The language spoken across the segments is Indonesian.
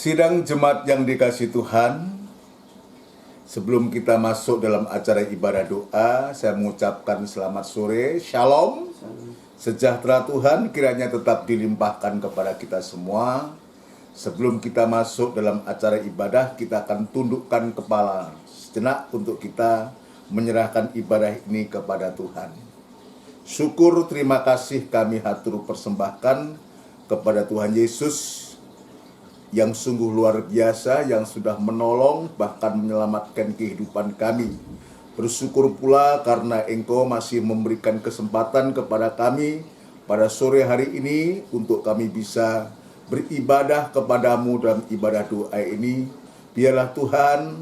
Sidang jemaat yang dikasihi Tuhan, sebelum kita masuk dalam acara ibadah doa, saya mengucapkan selamat sore, shalom, sejahtera Tuhan kiranya tetap dilimpahkan kepada kita semua. Sebelum kita masuk dalam acara ibadah, kita akan tundukkan kepala sejenak untuk kita menyerahkan ibadah ini kepada Tuhan. Syukur terima kasih kami hatur persembahkan kepada Tuhan Yesus yang sungguh luar biasa, yang sudah menolong bahkan menyelamatkan kehidupan kami. Bersyukur pula karena Engkau masih memberikan kesempatan kepada kami pada sore hari ini untuk kami bisa beribadah kepadamu dalam ibadah doa ini. Biarlah Tuhan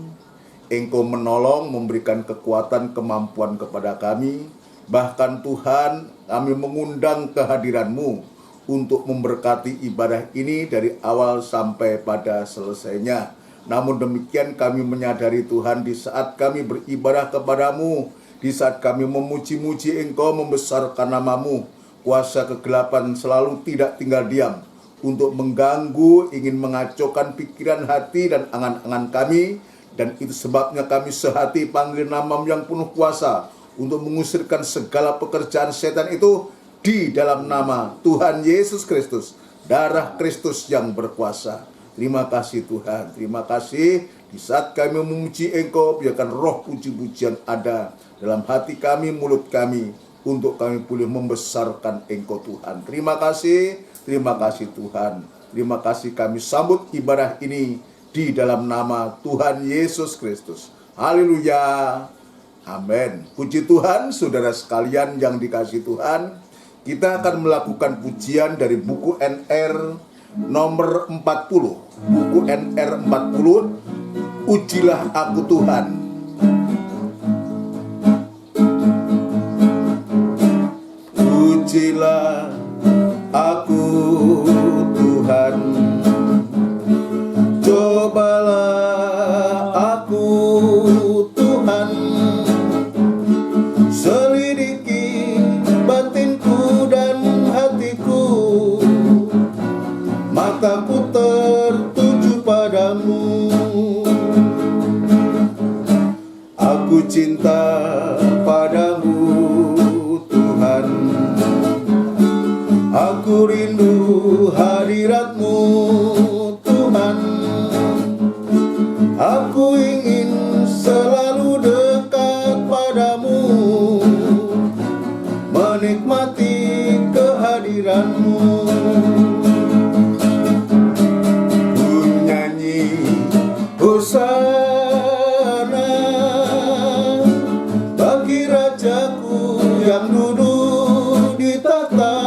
Engkau menolong, memberikan kekuatan, kemampuan kepada kami. Bahkan Tuhan, kami mengundang kehadiran-Mu untuk memberkati ibadah ini dari awal sampai pada selesainya. Namun demikian kami menyadari Tuhan, di saat kami beribadah kepadamu, di saat kami memuji-muji Engkau, membesarkan nama-Mu, kuasa kegelapan selalu tidak tinggal diam untuk mengganggu, ingin mengacaukan pikiran, hati, dan angan-angan kami. Dan itu sebabnya kami sehati panggil nama-Mu yang penuh kuasa untuk mengusirkan segala pekerjaan setan itu di dalam nama Tuhan Yesus Kristus, darah Kristus yang berkuasa. Terima kasih Tuhan, terima kasih. Di saat kami memuji Engkau, biarkan roh puji-pujian ada dalam hati kami, mulut kami, untuk kami boleh membesarkan Engkau Tuhan. Terima kasih Tuhan. Terima kasih kami sambut ibadah ini di dalam nama Tuhan Yesus Kristus. Haleluya. Amin. Puji Tuhan, saudara sekalian yang dikasihi Tuhan. Kita akan melakukan pujian dari buku NR nomor 40. Buku NR 40, Ujilah Aku Tuhan. Ujilah aku Tuhan, cobalah aku Tuhan, selidiki batinku dan hatiku, mataku tertuju padamu. Aku cinta padamu Tuhan, aku rindu hadirat-Mu Tuhan, aku ingin selalu dekat padamu, menikmati kehadiran-Mu. Ku nyanyi hosana bagi Rajaku yang duduk di tahta.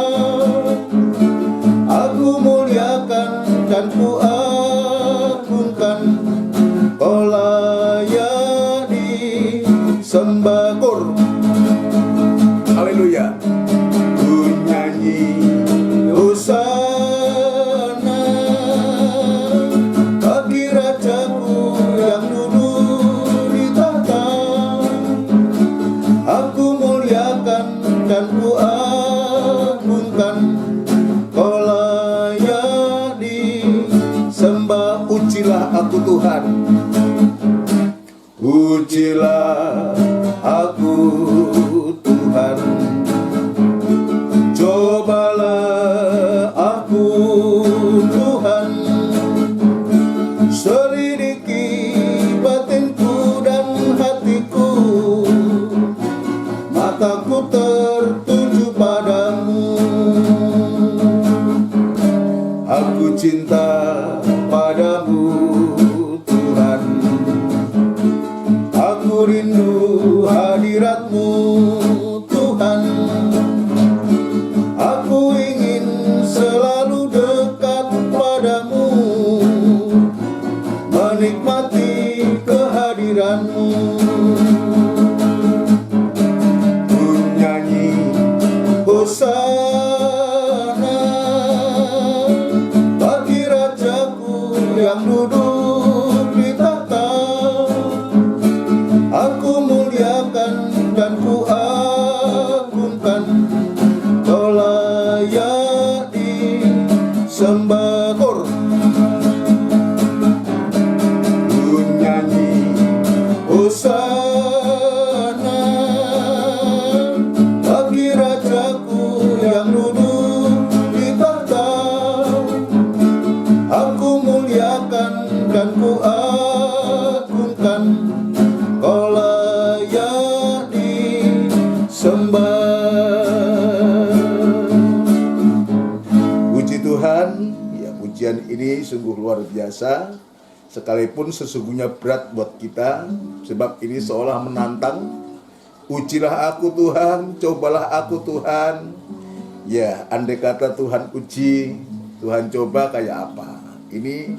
Aku muliakan dan ku agungkan, Kau layak disembah. Haleluya. Ku nyanyi hosana bagi Rajaku yang duduk di tahta. Aku muliakan dan ku agungkan, Kau layak disembah. Ujilah aku Tuhan, ujilah aku Tuhan, cobalah aku Tuhan, selidiki batinku dan hatiku, mataku tertuju padamu. Aku cinta padamu Tuhan, aku rindu hadirat-Mu Tuhan, aku ingin selalu dekat padamu, menikmati kehadiran-Mu. Ku nyanyi hosana bagi Rajaku yang duduk di tahta. Aku muliakan dan ku agungkan, Kau layak disembah. ujian ini sungguh luar biasa, sekalipun sesungguhnya berat buat kita, sebab ini seolah menantang. Ujilah aku Tuhan, cobalah aku Tuhan. Ya, andai kata Tuhan uji, Tuhan coba kayak apa? Ini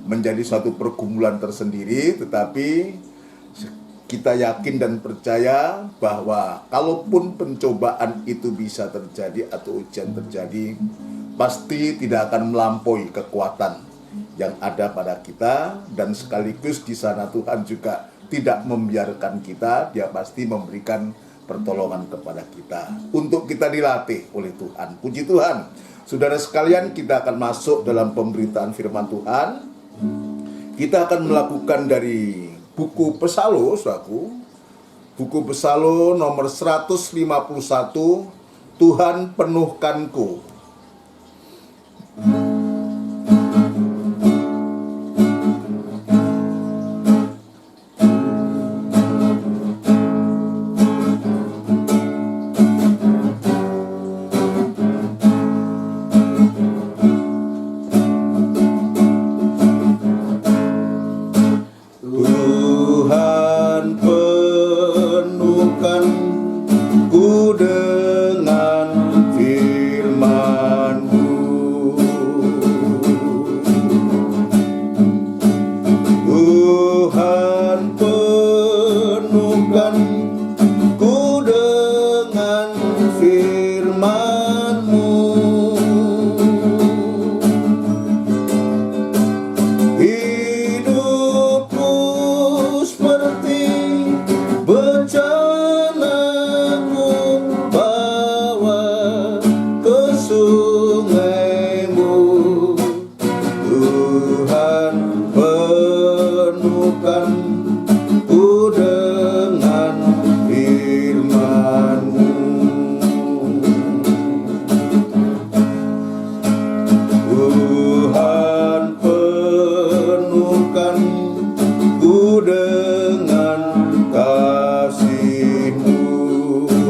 menjadi suatu pergumulan tersendiri, tetapi kita yakin dan percaya bahwa kalaupun pencobaan itu bisa terjadi atau ujian terjadi, pasti tidak akan melampaui kekuatan yang ada pada kita, dan sekaligus di sana Tuhan juga tidak membiarkan kita, Dia pasti memberikan pertolongan kepada kita untuk kita dilatih oleh Tuhan. Puji Tuhan. Saudara sekalian, kita akan masuk dalam pemberitaan firman Tuhan. Kita akan melakukan dari buku Pesalo, saudaraku. Buku Pesalo nomor 151, Tuhan penuhkanku.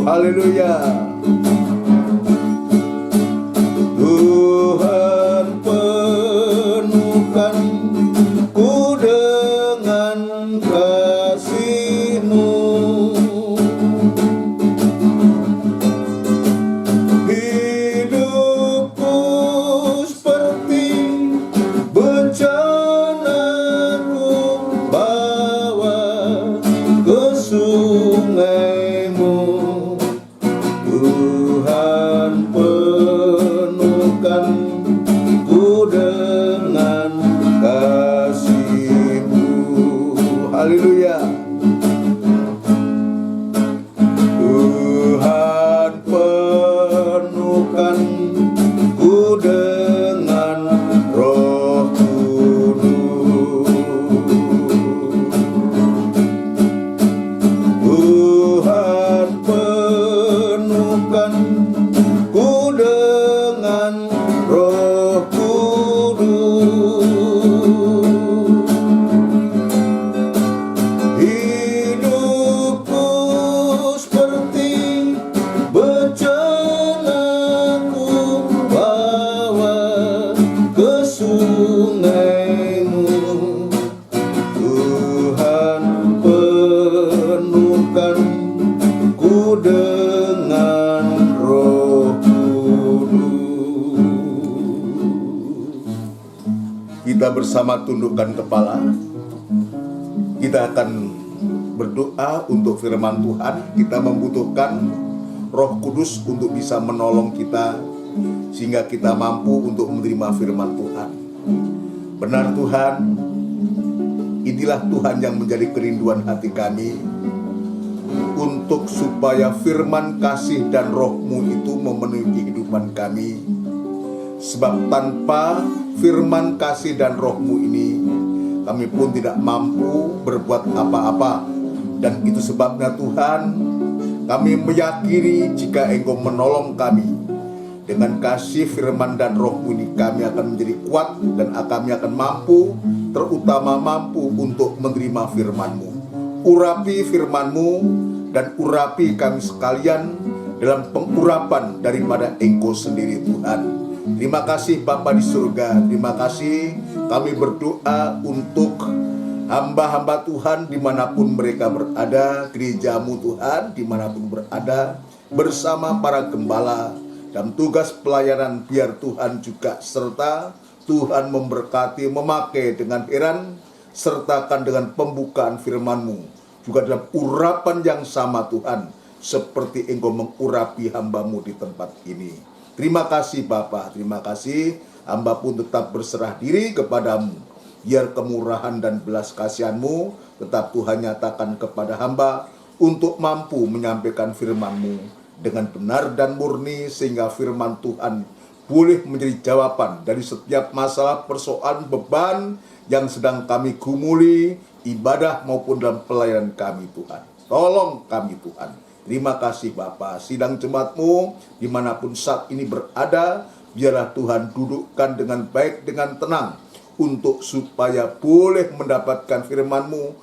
Haleluya. Tuhan penuhkanku dengan kasih-Mu. Hidupku seperti bencana Ku bawa ke sungai-Mu. Tuhan penuhkanku dengan kasih-Mu. Haleluya. Tuhan penuhkanku dengan Roh Kudus. Tuhan penuhkanku dengan Roh Kudus. Hidupku seperti bencana Ku bawa ke sungai-Mu. Tuhan penuhkanku dengan Roh Kudus. Kita bersama tundukkan kepala. Kita akan berdoa untuk firman Tuhan. Kita membutuhkan Roh Kudus untuk bisa menolong kita, sehingga kita mampu untuk menerima firman Tuhan. Benar Tuhan, inilah Tuhan yang menjadi kerinduan hati kami, untuk supaya firman kasih dan Roh-Mu itu memenuhi kehidupan kami. Sebab tanpa firman kasih dan Roh-Mu ini, kami pun tidak mampu berbuat apa-apa. Dan itu sebabnya Tuhan, kami meyakini jika Engkau menolong kami dengan kasih firman dan Roh-Mu ini, kami akan menjadi kuat dan kami akan mampu, terutama mampu untuk menerima firman-Mu. Urapi firman-Mu dan urapi kami sekalian dalam pengurapan daripada Engkau sendiri Tuhan. Terima kasih Bapa di surga. Terima kasih kami berdoa untuk hamba-hamba Tuhan dimanapun mereka berada, gerejamu Tuhan dimanapun berada, bersama para gembala dan tugas pelayanan. Biar Tuhan juga serta Tuhan memberkati, memakai dengan heran, sertakan dengan pembukaan firman-Mu, juga dalam urapan yang sama Tuhan, seperti Engkau mengurapi hamba-Mu di tempat ini. Terima kasih Bapa, terima kasih. Hamba pun tetap berserah diri kepadamu. Biar kemurahan dan belas kasihan-Mu tetap Tuhan nyatakan kepada hamba, untuk mampu menyampaikan firman-Mu dengan benar dan murni, sehingga firman Tuhan boleh menjadi jawaban dari setiap masalah, persoalan, beban yang sedang kami gumuli, ibadah maupun dalam pelayanan kami Tuhan. Tolong kami Tuhan. Terima kasih Bapa. Sidang jemaat-Mu dimanapun saat ini berada, biarlah Tuhan dudukkan dengan baik, dengan tenang, untuk supaya boleh mendapatkan firman-Mu,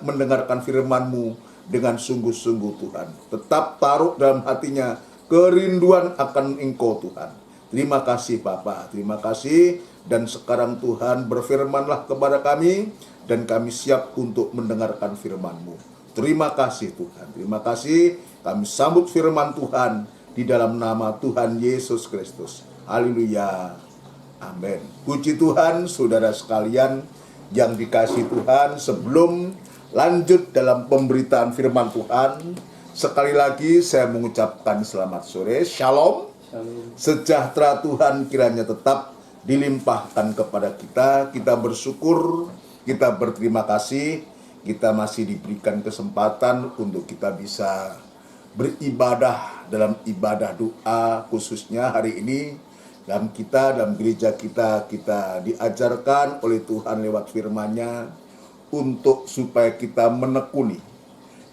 mendengarkan firman-Mu dengan sungguh-sungguh Tuhan. Tetap taruh dalam hatinya kerinduan akan Engkau Tuhan. Terima kasih Bapa, terima kasih. Dan sekarang Tuhan berfirmanlah kepada kami, dan kami siap untuk mendengarkan firman-Mu. Terima kasih Tuhan, terima kasih. Kami sambut firman Tuhan di dalam nama Tuhan Yesus Kristus. Haleluya, amin. Puji Tuhan, saudara sekalian yang dikasihi Tuhan. Sebelum lanjut dalam pemberitaan firman Tuhan, sekali lagi saya mengucapkan selamat sore, shalom. Sejahtera Tuhan kiranya tetap dilimpahkan kepada kita. Kita bersyukur, kita berterima kasih, kita masih diberikan kesempatan untuk kita bisa beribadah dalam ibadah doa, khususnya hari ini dalam gereja kita diajarkan oleh Tuhan lewat firman-Nya untuk supaya kita menekuni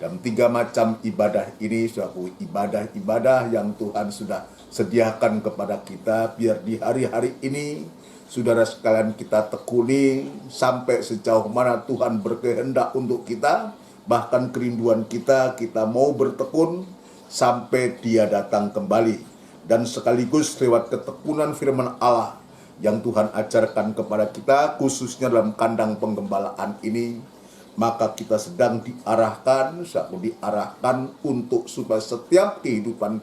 dalam 3 macam ibadah ini, suatu ibadah-ibadah yang Tuhan sudah sediakan kepada kita. Biar di hari-hari ini saudara sekalian kita tekuni sampai sejauh mana Tuhan berkehendak untuk kita, bahkan kerinduan kita mau bertekun sampai Dia datang kembali. Dan sekaligus lewat ketekunan firman Allah yang Tuhan ajarkan kepada kita, khususnya dalam kandang penggembalaan ini, maka kita sedang diarahkan untuk supaya setiap kehidupan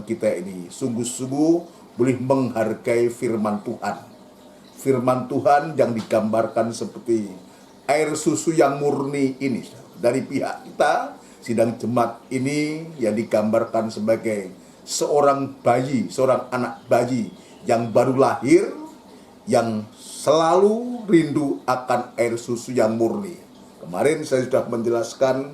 kita ini sungguh-sungguh boleh menghargai firman Tuhan. Firman Tuhan yang digambarkan seperti air susu yang murni ini. Dari pihak kita, sidang jemaat ini yang digambarkan sebagai seorang anak bayi yang baru lahir, yang selalu rindu akan air susu yang murni. Kemarin saya sudah menjelaskan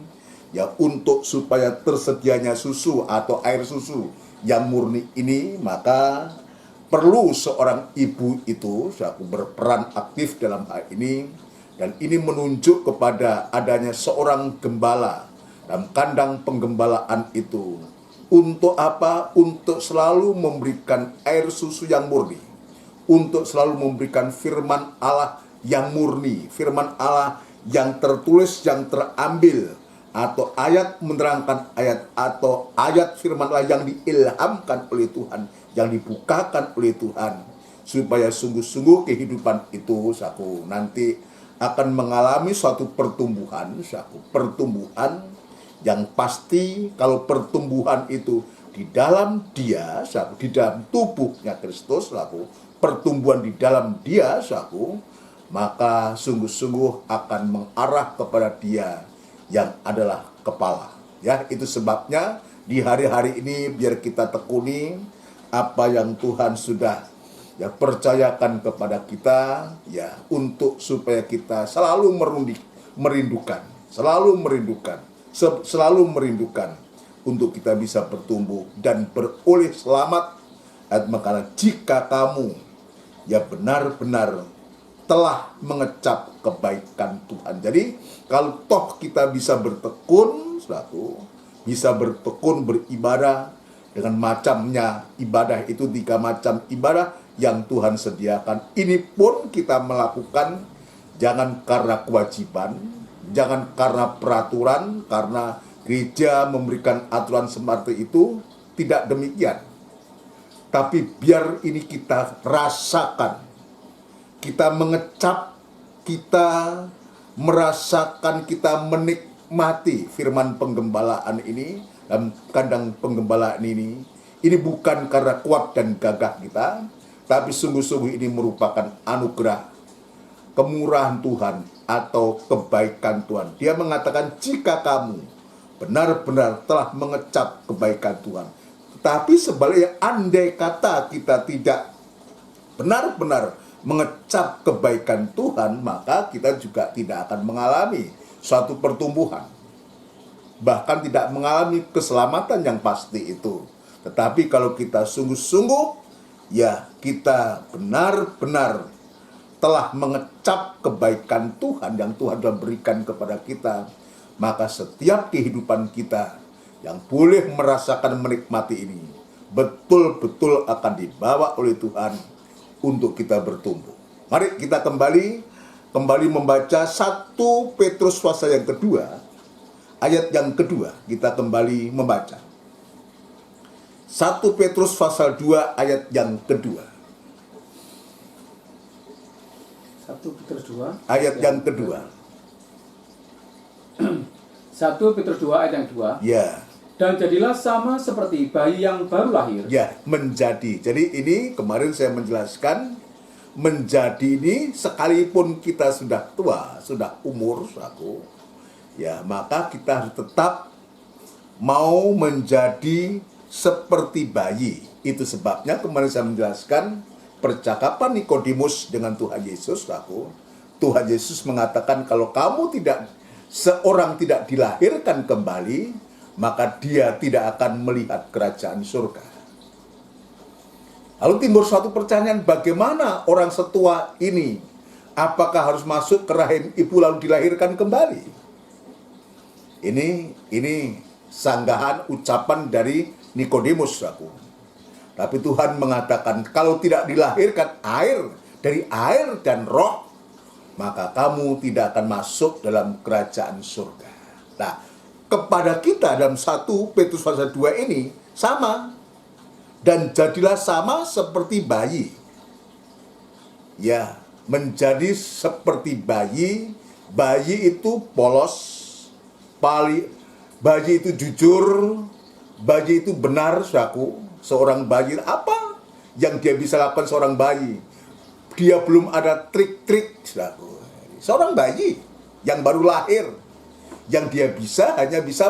ya, untuk supaya tersedianya susu atau air susu yang murni ini, maka perlu seorang ibu itu berperan aktif dalam hal ini. Dan ini menunjuk kepada adanya seorang gembala dalam kandang penggembalaan itu. Untuk apa? Untuk selalu memberikan air susu yang murni, untuk selalu memberikan firman Allah yang murni, firman Allah yang tertulis, yang terambil, atau ayat menerangkan ayat, atau ayat firman Allah yang diilhamkan oleh Tuhan, yang dibukakan oleh Tuhan, supaya sungguh-sungguh kehidupan itu nanti akan mengalami suatu pertumbuhan yang pasti. Kalau pertumbuhan itu di dalam dia, di dalam tubuhnya Kristus, pertumbuhan di dalam dia, maka sungguh-sungguh akan mengarah kepada dia yang adalah kepala. Ya, itu sebabnya di hari-hari ini biar kita tekuni apa yang Tuhan sudah percayakan kepada kita, ya, untuk supaya kita selalu merindukan untuk kita bisa bertumbuh dan beroleh selamat. Maka jika kamu benar-benar telah mengecap kebaikan Tuhan. Jadi kalau toh kita bisa bertekun, beribadah dengan macamnya ibadah itu, 3 macam ibadah yang Tuhan sediakan. Ini pun kita melakukan jangan karena kewajiban, jangan karena peraturan, karena gereja memberikan aturan seperti itu. Tidak demikian. tapi biar ini kita rasakan, kita mengecap, kita merasakan, kita menikmati firman penggembalaan ini, dalam kandang penggembalaan ini bukan karena kuat dan gagah kita, tapi sungguh-sungguh ini merupakan anugerah, kemurahan Tuhan atau kebaikan Tuhan. Dia mengatakan jika kamu benar-benar telah mengecap kebaikan Tuhan. Tetapi sebaliknya, andai kata kita tidak benar-benar mengecap kebaikan Tuhan, maka kita juga tidak akan mengalami suatu pertumbuhan. Bahkan tidak mengalami keselamatan yang pasti itu. Tetapi kalau kita sungguh-sungguh, ya kita benar-benar telah mengecap kebaikan Tuhan yang Tuhan telah berikan kepada kita, maka setiap kehidupan kita yang boleh merasakan menikmati ini betul-betul akan dibawa oleh Tuhan untuk kita bertumbuh. Mari kita kembali membaca 1 Petrus pasal yang kedua, ayat yang kedua. Kita kembali membaca 1 Petrus pasal 2 ayat yang kedua. 1 Petrus 2 ayat yang kedua. 1 Petrus 2 ayat yang 2. Ya. Dan jadilah sama seperti bayi yang baru lahir. Ya, menjadi. Jadi ini kemarin saya menjelaskan, menjadi ini sekalipun kita sudah tua, sudah umur aku, ya maka kita harus tetap mau menjadi seperti bayi. Itu sebabnya kemarin saya menjelaskan percakapan Nikodemus dengan Tuhan Yesus aku. Tuhan Yesus mengatakan kalau seorang tidak dilahirkan kembali, maka dia tidak akan melihat kerajaan surga. Lalu timbul suatu pertanyaan, bagaimana orang setua ini? Apakah harus masuk ke rahim ibu lalu dilahirkan kembali? Ini sanggahan ucapan dari Nikodemus aku. Tapi Tuhan mengatakan kalau tidak dilahirkan dari air dan roh, maka kamu tidak akan masuk dalam kerajaan surga. Nah, kepada kita dalam 1 Petrus pasal 2 ini sama. Dan jadilah sama seperti bayi. Ya, menjadi seperti bayi. Bayi itu polos, bayi itu jujur, bayi itu benar, saudaraku. Seorang bayi, apa yang dia bisa lakukan seorang bayi? Dia belum ada trik-trik, saudaraku. Seorang bayi yang baru lahir, yang dia hanya bisa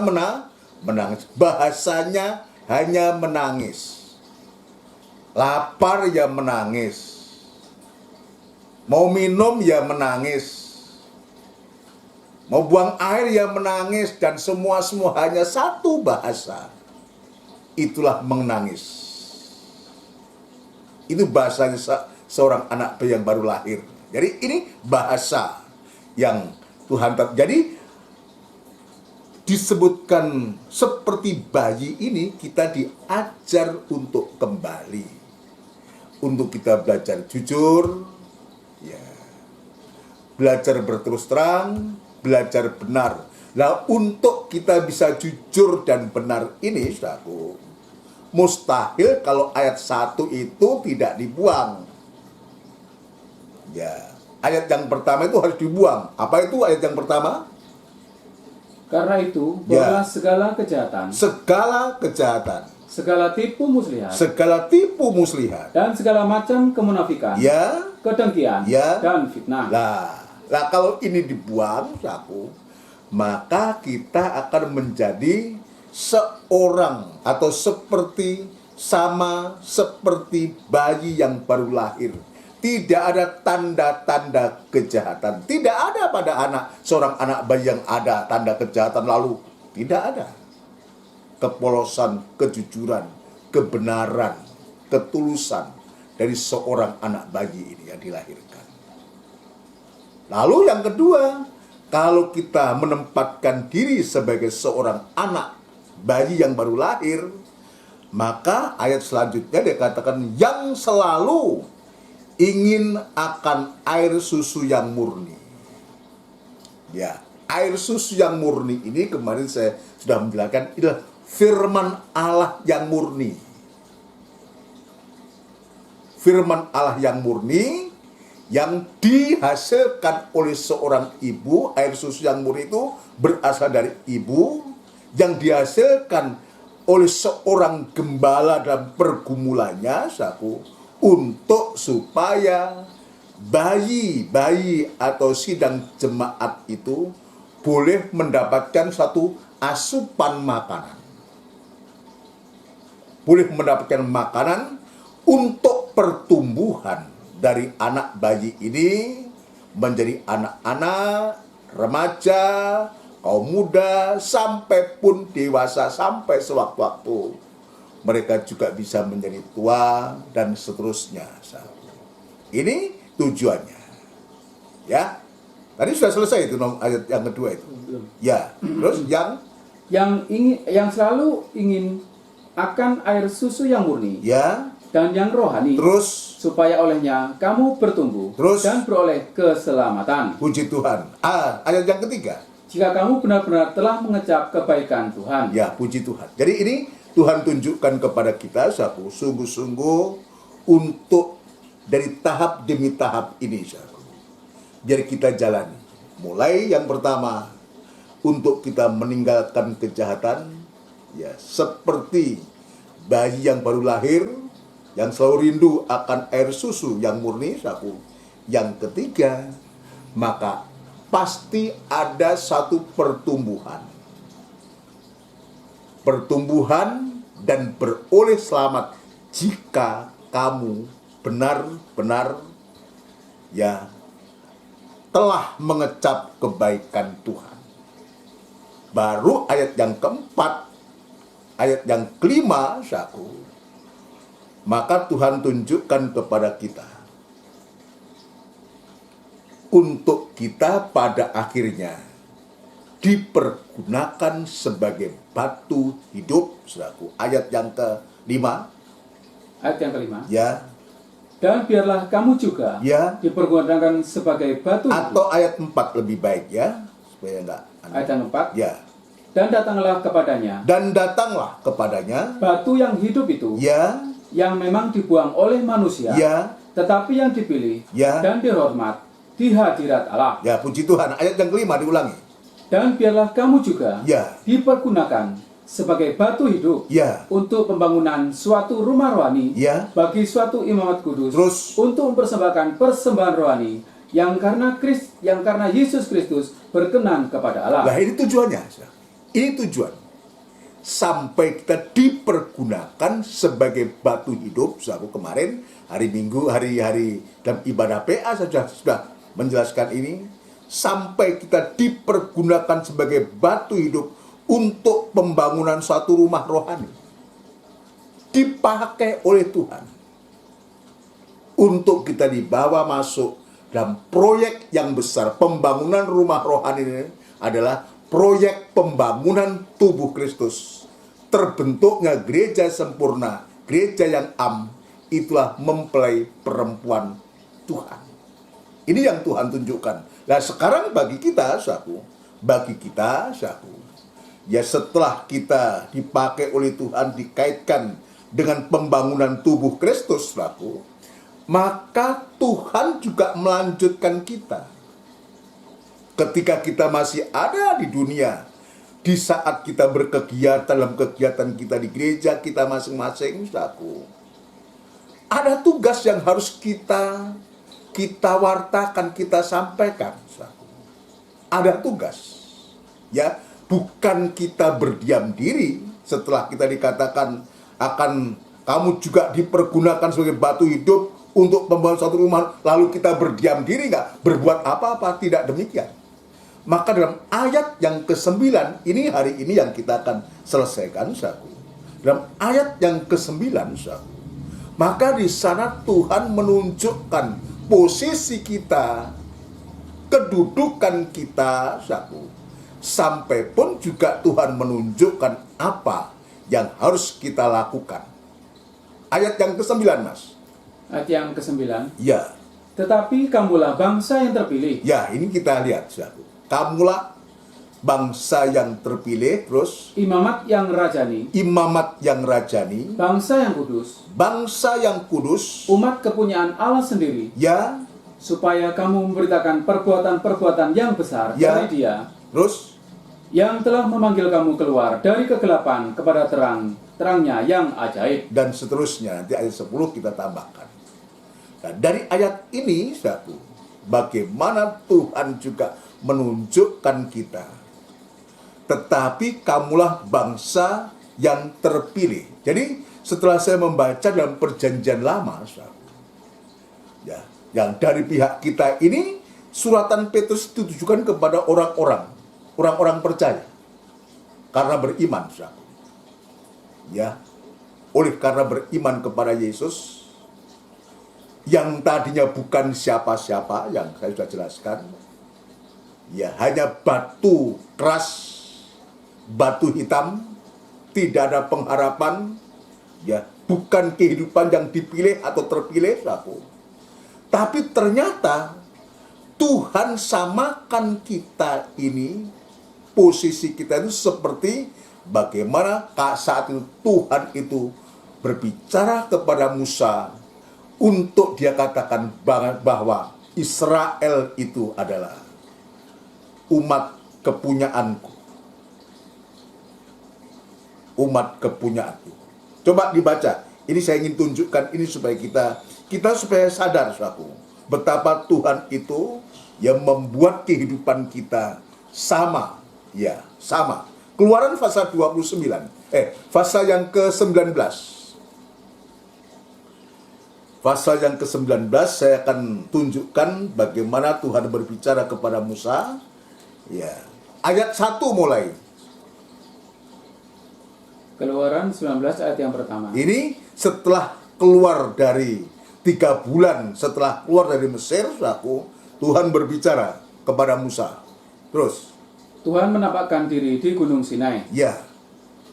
menangis. Bahasanya hanya menangis. Lapar ya menangis. Mau minum ya menangis. Mau buang air ya menangis. Dan semua hanya satu bahasa. Itulah menangis. Itu bahasanya seorang anak bayi yang baru lahir. Jadi ini bahasa yang Tuhan jadi disebutkan seperti bayi ini, kita diajar untuk kembali. Untuk kita belajar jujur, ya, belajar berterus terang, belajar benar. Nah, untuk kita bisa jujur dan benar ini, saudaraku, mustahil kalau ayat 1 itu tidak dibuang. Ya, ayat yang pertama itu harus dibuang. Apa itu ayat yang pertama? Karena itu, buanglah segala kejahatan. Segala kejahatan. Segala tipu muslihat. Segala tipu muslihat. Dan segala macam kemunafikan. Ya. Kedengkian. Ya. Dan fitnah. Lah kalau ini dibuang, saku, maka kita akan menjadi seorang atau seperti bayi yang baru lahir. Tidak ada tanda-tanda kejahatan. Tidak ada pada seorang anak bayi yang ada tanda kejahatan lalu. Tidak ada. Kepolosan, kejujuran, kebenaran, ketulusan dari seorang anak bayi ini yang dilahirkan. Lalu yang kedua, kalau kita menempatkan diri sebagai seorang anak bayi yang baru lahir, maka ayat selanjutnya dia katakan yang selalu ingin akan air susu yang murni. Ya, air susu yang murni ini kemarin saya sudah menjelaskan adalah firman Allah yang murni. firman Allah yang murni, yang dihasilkan oleh seorang ibu. Air susu yang murni itu berasal dari ibu, yang dihasilkan oleh seorang gembala dalam pergumulannya, untuk supaya bayi atau sidang jemaat itu boleh mendapatkan satu asupan makanan. Boleh mendapatkan makanan untuk pertumbuhan dari anak bayi ini menjadi anak-anak, remaja, kaum muda, sampai pun dewasa, sampai sewaktu-waktu mereka juga bisa menjadi tua dan seterusnya. Ini tujuannya. Ya. Tadi sudah selesai itu ayat yang kedua itu. Ya. Terus yang selalu ingin akan air susu yang murni, ya, dan yang rohani, terus supaya olehnya kamu bertumbuh terus dan beroleh keselamatan. Puji Tuhan. Ayat yang ketiga. Jika kamu benar-benar telah mengecap kebaikan Tuhan. Ya, puji Tuhan. Jadi ini Tuhan tunjukkan kepada kita sungguh-sungguh untuk dari tahap demi tahap ini, biar kita jalani. Mulai yang pertama, untuk kita meninggalkan kejahatan, ya, seperti bayi yang baru lahir, yang selalu rindu akan air susu yang murni, Yang ketiga, maka pasti ada satu pertumbuhan dan beroleh selamat jika kamu benar-benar, ya, telah mengecap kebaikan Tuhan. Baru ayat yang keempat, ayat yang kelima, maka Tuhan tunjukkan kepada kita untuk kita pada akhirnya dipergunakan sebagai batu hidup, ayat yang kelima. Ayat yang kelima. Ya. Dan biarlah kamu juga, ya, dipergunakan sebagai batu hidup. Atau ayat 4 lebih baik, ya, supaya enggak. Ayat yang 4. Ya. Dan datanglah kepadanya batu yang hidup itu, ya, yang memang dibuang oleh manusia, ya, tetapi yang dipilih, ya, dan dihormat di hadirat Allah. Ya, puji Tuhan. Ayat yang kelima diulangi. Dan biarlah kamu juga, ya, dipergunakan sebagai batu hidup, ya, untuk pembangunan suatu rumah rohani, ya, bagi suatu imamat kudus, terus untuk mempersembahkan persembahan rohani yang karena Yesus Kristus berkenan kepada Allah. Nah, ini tujuannya. Ini tujuan. Sampai kita dipergunakan sebagai batu hidup. Kemarin hari Minggu, hari dalam ibadah PA sudah menjelaskan ini. Sampai kita dipergunakan sebagai batu hidup untuk pembangunan suatu rumah rohani. Dipakai oleh Tuhan untuk kita dibawa masuk dalam proyek yang besar. Pembangunan rumah rohani ini adalah proyek pembangunan tubuh Kristus. Terbentuknya gereja sempurna, gereja yang itulah mempelai perempuan Tuhan. Ini yang Tuhan tunjukkan. Nah, sekarang bagi kita, ya, setelah kita dipakai oleh Tuhan, dikaitkan dengan pembangunan tubuh Kristus, maka Tuhan juga melanjutkan kita. Ketika kita masih ada di dunia, di saat kita berkegiatan dalam kegiatan kita di gereja kita masing-masing, ada tugas yang harus kita wartakan, kita sampaikan. Ada tugas, ya, bukan kita berdiam diri setelah kita dikatakan akan kamu juga dipergunakan sebagai batu hidup untuk membangun suatu rumah, lalu kita berdiam diri, nggak berbuat apa-apa. Tidak demikian. Maka dalam ayat yang ke-9 ini, hari ini yang kita akan selesaikan, dalam ayat yang ke-9, maka di sana Tuhan menunjukkan posisi kita, kedudukan kita, sampai pun juga Tuhan menunjukkan apa yang harus kita lakukan. Ayat yang ke-9, Mas. Ayat yang ke-9. Ya. Tetapi kamulah bangsa yang terpilih. Ya, ini kita lihat, Kamulah bangsa yang terpilih, terus imamat yang rajani, imamat yang rajani, bangsa yang kudus, bangsa yang kudus, umat kepunyaan Allah sendiri, ya, supaya kamu memberitakan perbuatan-perbuatan yang besar Ya. dari Dia terus yang telah memanggil kamu keluar dari kegelapan kepada terangnya yang ajaib. dan seterusnya. Nanti ayat 10 kita tambahkan. Nah, dari ayat ini, saudaraku, bagaimana Tuhan juga menunjukkan kita, tetapi kamulah bangsa yang terpilih. Jadi setelah saya membaca dalam perjanjian lama, saudaraku, ya, yang dari pihak kita ini, suratan Petrus ditujukan kepada orang-orang percaya karena beriman, saudaraku. Ya, oleh karena beriman kepada Yesus yang tadinya bukan siapa-siapa, yang saya sudah jelaskan, ya, hanya batu keras, batu hitam, tidak ada pengharapan, ya, bukan kehidupan yang dipilih atau terpilih, saudaraku. Tapi ternyata Tuhan samakan kita ini, posisi kita itu seperti bagaimana saat itu Tuhan itu berbicara kepada Musa untuk dia katakan bahwa Israel itu adalah umat kepunyaanku. Umat kepunyaanku. Coba dibaca. Ini saya ingin tunjukkan ini supaya kita supaya sadar, saudaraku, betapa Tuhan itu yang membuat kehidupan kita sama, ya, sama. Keluaran pasal 29, pasal yang ke-19. Pasal yang ke-19 saya akan tunjukkan bagaimana Tuhan berbicara kepada Musa. Ya, ayat 1 mulai. Keluaran 19 ayat yang pertama. Ini setelah keluar dari 3 bulan setelah keluar dari Mesir, Tuhan berbicara kepada Musa. Terus, Tuhan menampakkan diri di Gunung Sinai. ya,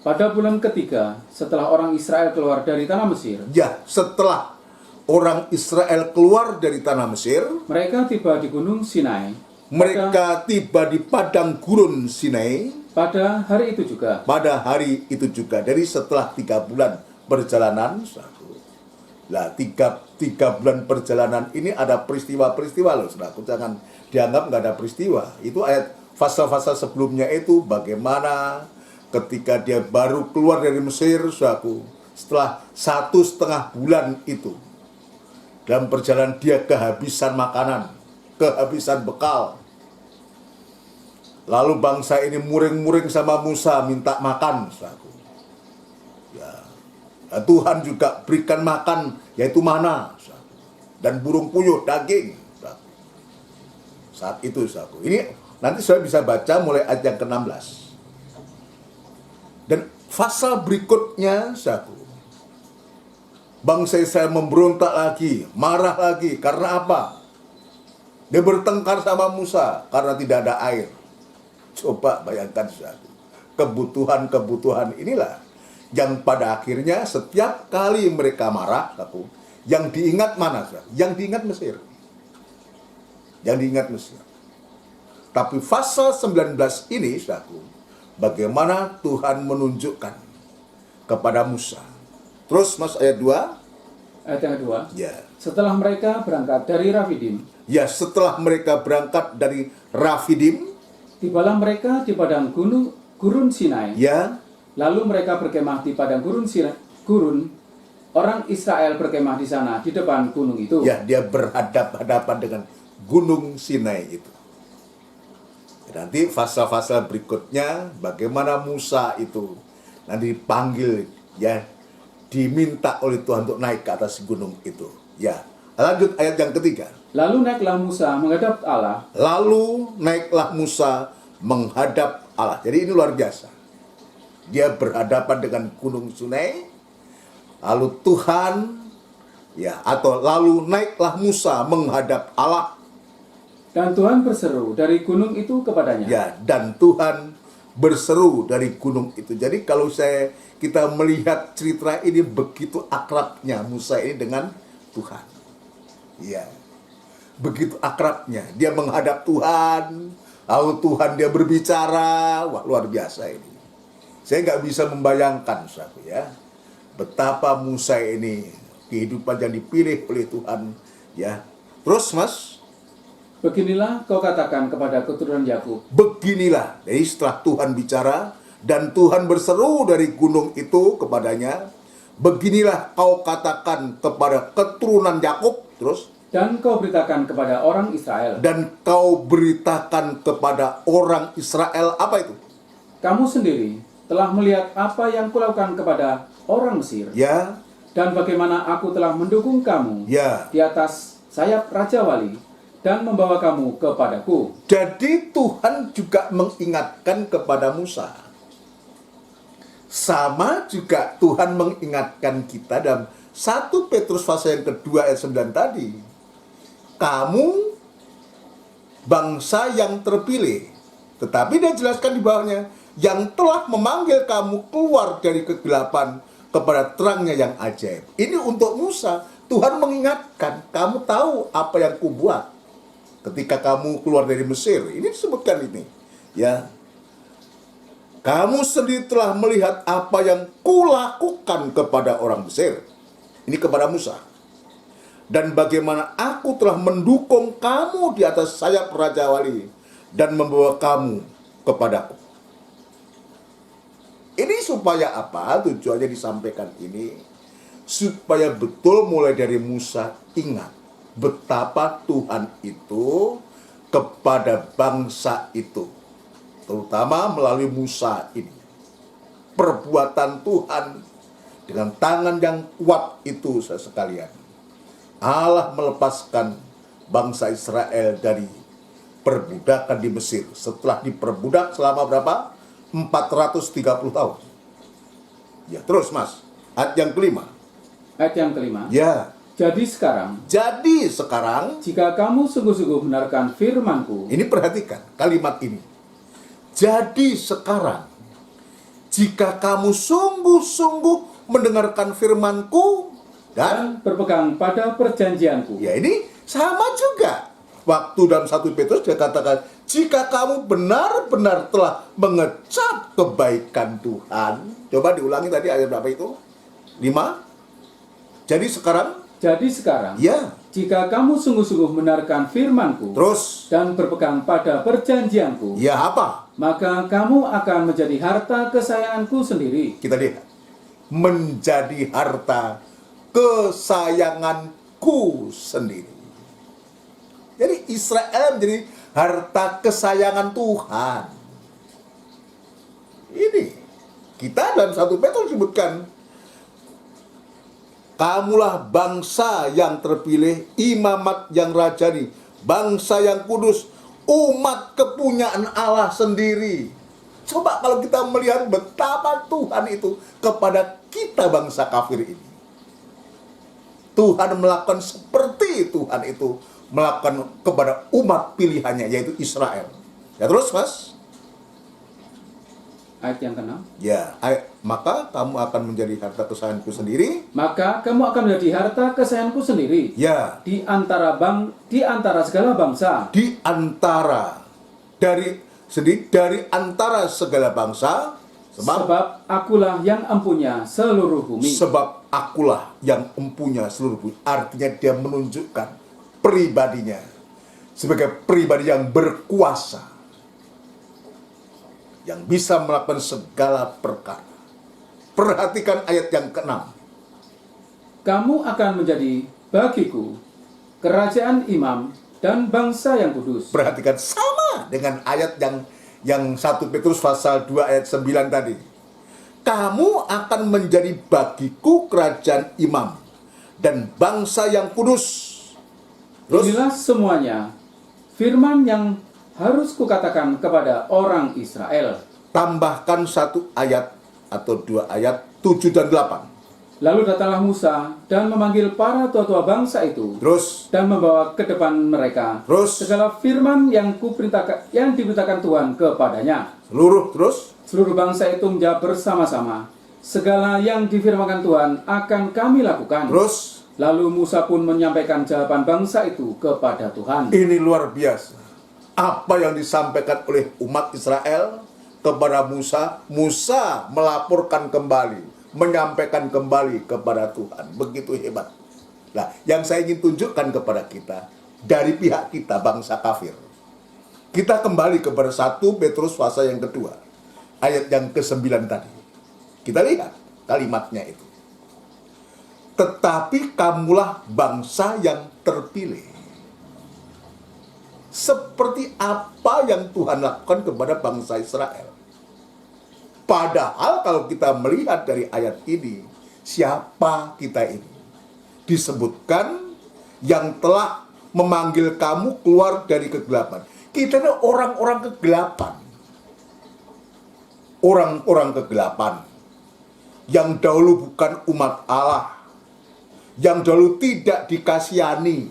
Pada bulan ketiga setelah orang Israel keluar dari tanah Mesir, ya, setelah orang Israel keluar dari tanah Mesir, mereka tiba di Gunung Sinai. mereka tiba di padang gurun Sinai Pada hari itu juga, pada hari itu juga. Dari setelah 3 bulan perjalanan, lah, tiga bulan perjalanan ini ada peristiwa-peristiwa loh, saudaraku. Jangan dianggap nggak ada peristiwa. Itu ayat fase-fase sebelumnya itu bagaimana ketika dia baru keluar dari Mesir, saudaraku, setelah 1,5 bulan itu dalam perjalanan dia kehabisan makanan, kehabisan bekal. Lalu bangsa ini muring-muring sama Musa minta makan, saudaraku. Ya, Tuhan juga berikan makan, yaitu mana, saudaraku, dan burung puyuh daging, saudaraku. Saat itu, saudaraku. Ini nanti saya bisa baca mulai ayat yang ke-16. Dan fase berikutnya, saudaraku, bangsa Israel memberontak lagi, marah lagi. Karena apa? Dia bertengkar sama Musa karena tidak ada air. Coba bayangkan, saudaraku, kebutuhan-kebutuhan inilah yang pada akhirnya setiap kali mereka marah, saudaraku, yang diingat mana, saudaraku? Yang diingat Mesir. Yang diingat Mesir. Tapi fase 19 ini, saudaraku, bagaimana Tuhan menunjukkan kepada Musa. Terus Mas ayat 2. ayat yang kedua, Ya. setelah mereka berangkat dari Rafidim, Ya, setelah mereka berangkat dari Rafidim, tibalah mereka di padang gurun Sinai. ya, Lalu mereka berkemah di padang gurun. Orang Israel berkemah di sana di depan gunung itu. ya, dia berhadapan dengan Gunung Sinai itu. Nanti fase-fase berikutnya bagaimana Musa itu nanti dipanggil, ya, diminta oleh Tuhan untuk naik ke atas gunung itu. Ya, lanjut ayat yang ketiga. Lalu naiklah Musa menghadap Allah. Lalu naiklah Musa menghadap Allah. Jadi ini luar biasa. Dia berhadapan dengan Gunung Sinai. Lalu Tuhan, ya, atau lalu naiklah Musa menghadap Allah. Dan Tuhan berseru dari gunung itu kepadanya. Ya, dan Tuhan berseru dari gunung itu. Jadi kalau kita melihat cerita ini, begitu akrabnya Musa ini dengan Tuhan. Ya, begitu akrabnya. Dia menghadap Tuhan, Tuhan dia berbicara, wah luar biasa ini. Saya nggak bisa membayangkan, saudara ya, betapa Musa ini kehidupan yang dipilih oleh Tuhan, ya. Terus Mas, Beginilah kau katakan kepada keturunan Yakub. beginilah, jadi setelah Tuhan bicara dan Tuhan berseru dari gunung itu kepadanya, beginilah kau katakan kepada keturunan Yakub, terus, Dan kau beritakan kepada orang Israel. dan kau beritakan kepada orang Israel, apa itu? Kamu sendiri telah melihat apa yang kulakukan kepada orang Mesir. Ya, Dan bagaimana aku telah mendukung kamu ya. di atas sayap Raja Wali dan membawa kamu kepadaku. Jadi Tuhan juga mengingatkan kepada Musa. Sama juga Tuhan mengingatkan kita dalam 1 Petrus pasal yang kedua ayat 9 tadi. Kamu bangsa yang terpilih. Tetapi dia jelaskan di bawahnya, yang telah memanggil kamu keluar dari kegelapan kepada terangnya yang ajaib. Ini untuk Musa. Tuhan mengingatkan, kamu tahu apa yang kubuat ketika kamu keluar dari Mesir. Ini disebutkan ini, ya. Kamu sendiri telah melihat apa yang kulakukan kepada orang Mesir. Ini kepada Musa. Dan bagaimana aku telah mendukung kamu di atas sayap Raja Wali dan membawa kamu kepadaku. Ini supaya apa? Tujuannya disampaikan ini supaya betul mulai dari Musa ingat betapa Tuhan itu kepada bangsa itu, terutama melalui Musa ini. Perbuatan Tuhan dengan tangan yang kuat itu, saudara sekalian. Allah melepaskan bangsa Israel dari perbudakan di Mesir. Setelah diperbudak selama berapa? 430 tahun. Ya, terus Mas, ayat yang kelima. Ayat yang kelima. Ya. Jadi sekarang, jika kamu sungguh-sungguh benarkan firman-Ku. Ini perhatikan kalimat ini. Jadi sekarang, jika kamu sungguh-sungguh mendengarkan firman-Ku dan berpegang pada perjanjian-Ku. Ya, ini sama juga. Waktu dalam 1 Petrus dia katakan, jika kamu benar-benar telah mengecap kebaikan Tuhan. Coba diulangi tadi ayat berapa itu? 5. Jadi sekarang, ya, jika kamu sungguh-sungguh mendengarkan firman-Ku terus dan berpegang pada perjanjian-Ku, ya apa? Maka kamu akan menjadi harta kesayanganku sendiri. Kita lihat. Menjadi harta kesayanganku sendiri. Jadi Israel menjadi harta kesayangan Tuhan. Ini kita dalam 1 Petrus sebutkan, kamulah bangsa yang terpilih, imamat yang rajani, bangsa yang kudus, umat kepunyaan Allah sendiri. Coba kalau kita melihat betapa Tuhan itu kepada kita bangsa kafir ini. Tuhan melakukan seperti Tuhan itu melakukan kepada umat pilihannya, yaitu Israel. Ya, terus Mas. Ayat yang ke-6. Ya, maka kamu akan menjadi harta kesayanganku sendiri. Maka kamu akan menjadi harta kesayanganku sendiri. Ya. Di antara segala bangsa. Di antara segala bangsa. Sebab akulah yang empunya seluruh bumi. Sebab akulah yang empunya seluruh bumi. Artinya dia menunjukkan pribadinya sebagai pribadi yang berkuasa, yang bisa melakukan segala perkara. Perhatikan ayat yang ke-6. Kamu akan menjadi bagiku kerajaan imam dan bangsa yang kudus. Perhatikan sama dengan ayat yang 1 Petrus pasal 2 ayat 9 tadi. Kamu akan menjadi bagiku kerajaan imam dan bangsa yang kudus. Terus, inilah semuanya firman yang harus kukatakan kepada orang Israel. Tambahkan 1 ayat atau 2 ayat 7 dan 8. Lalu datanglah Musa dan memanggil para tua-tua bangsa itu. Terus, dan membawa ke depan mereka segala firman yang diberitakan Tuhan kepadanya. Seluruh bangsa itu menjawab bersama-sama, segala yang difirmankan Tuhan akan kami lakukan. Lalu Musa pun menyampaikan jawaban bangsa itu kepada Tuhan. Ini luar biasa. Apa yang disampaikan oleh umat Israel kepada Musa, Musa melaporkan kembali, menyampaikan kembali kepada Tuhan. Begitu hebat. Nah, yang saya ingin tunjukkan kepada kita, dari pihak kita, bangsa kafir, kita kembali kepada 1 Petrus pasal yang kedua, ayat yang ke-9 tadi. Kita lihat kalimatnya itu. Tetapi kamulah bangsa yang terpilih. Seperti apa yang Tuhan lakukan kepada bangsa Israel. Padahal kalau kita melihat dari ayat ini, siapa kita ini? Disebutkan yang telah memanggil kamu keluar dari kegelapan. Kita ini orang-orang kegelapan. Orang-orang kegelapan. Yang dahulu bukan umat Allah. Yang dahulu tidak dikasihani.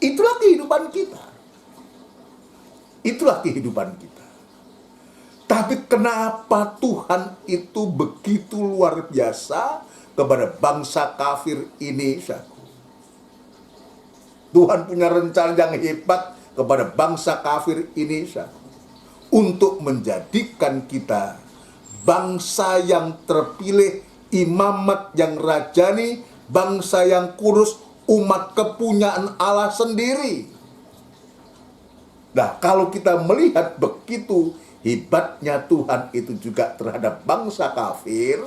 Itulah kehidupan kita. Itulah kehidupan kita. Tapi kenapa Tuhan itu begitu luar biasa kepada bangsa kafir ini? Tuhan punya rencana yang hebat kepada bangsa kafir ini untuk menjadikan kita bangsa yang terpilih, imamat yang rajani, bangsa yang kudus, umat kepunyaan Allah sendiri. Nah, kalau kita melihat begitu hebatnya Tuhan itu juga terhadap bangsa kafir,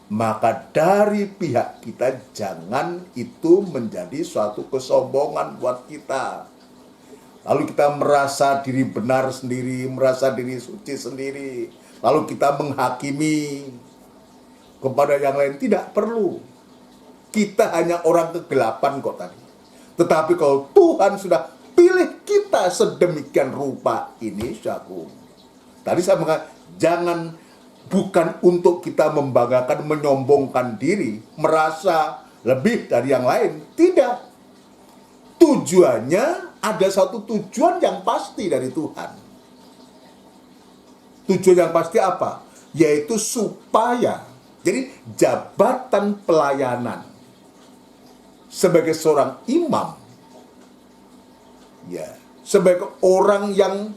maka dari pihak kita jangan itu menjadi suatu kesombongan buat kita. Lalu kita merasa diri benar sendiri, merasa diri suci sendiri. Lalu kita menghakimi kepada yang lain. Tidak perlu. Kita hanya orang kegelapan kok tadi. Tetapi kalau Tuhan sudah pilih kita sedemikian rupa ini, tadi saya mengatakan, jangan, bukan untuk kita membanggakan, menyombongkan diri, merasa lebih dari yang lain. Tidak. Tujuannya, ada satu tujuan yang pasti dari Tuhan. Tujuan yang pasti apa? Yaitu supaya, jadi jabatan pelayanan sebagai seorang imam, ya, sebagai orang yang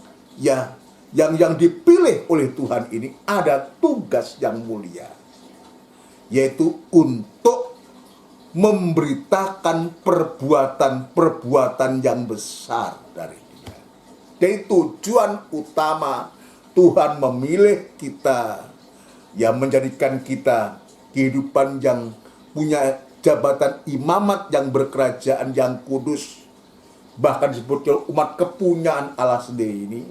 dipilih oleh Tuhan ini ada tugas yang mulia, yaitu untuk memberitakan perbuatan-perbuatan yang besar dari Dia. Jadi tujuan utama Tuhan memilih kita, yang menjadikan kita kehidupan yang punya jabatan imamat yang berkerajaan yang kudus, bahkan disebut umat kepunyaan Allah sendiri ini,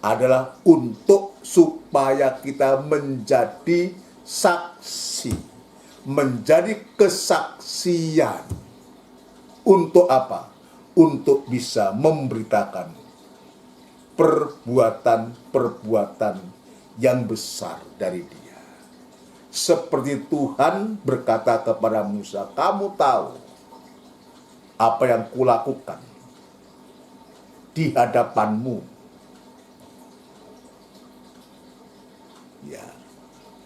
adalah untuk supaya kita menjadi saksi, menjadi kesaksian. Untuk apa? Untuk bisa memberitakan perbuatan-perbuatan yang besar dari Dia. Seperti Tuhan berkata kepada Musa, kamu tahu apa yang kulakukan di hadapanmu. Ya,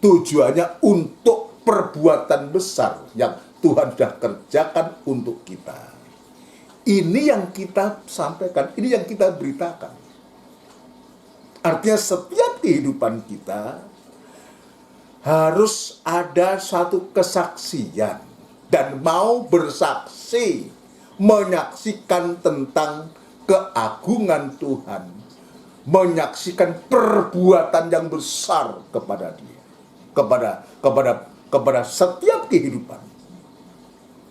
tujuannya untuk perbuatan besar yang Tuhan sudah kerjakan untuk kita. Ini yang kita sampaikan, ini yang kita beritakan. Artinya setiap kehidupan kita harus ada satu kesaksian dan mau bersaksi, menyaksikan tentang keagungan Tuhan, menyaksikan perbuatan yang besar kepada Dia, kepada setiap kehidupan.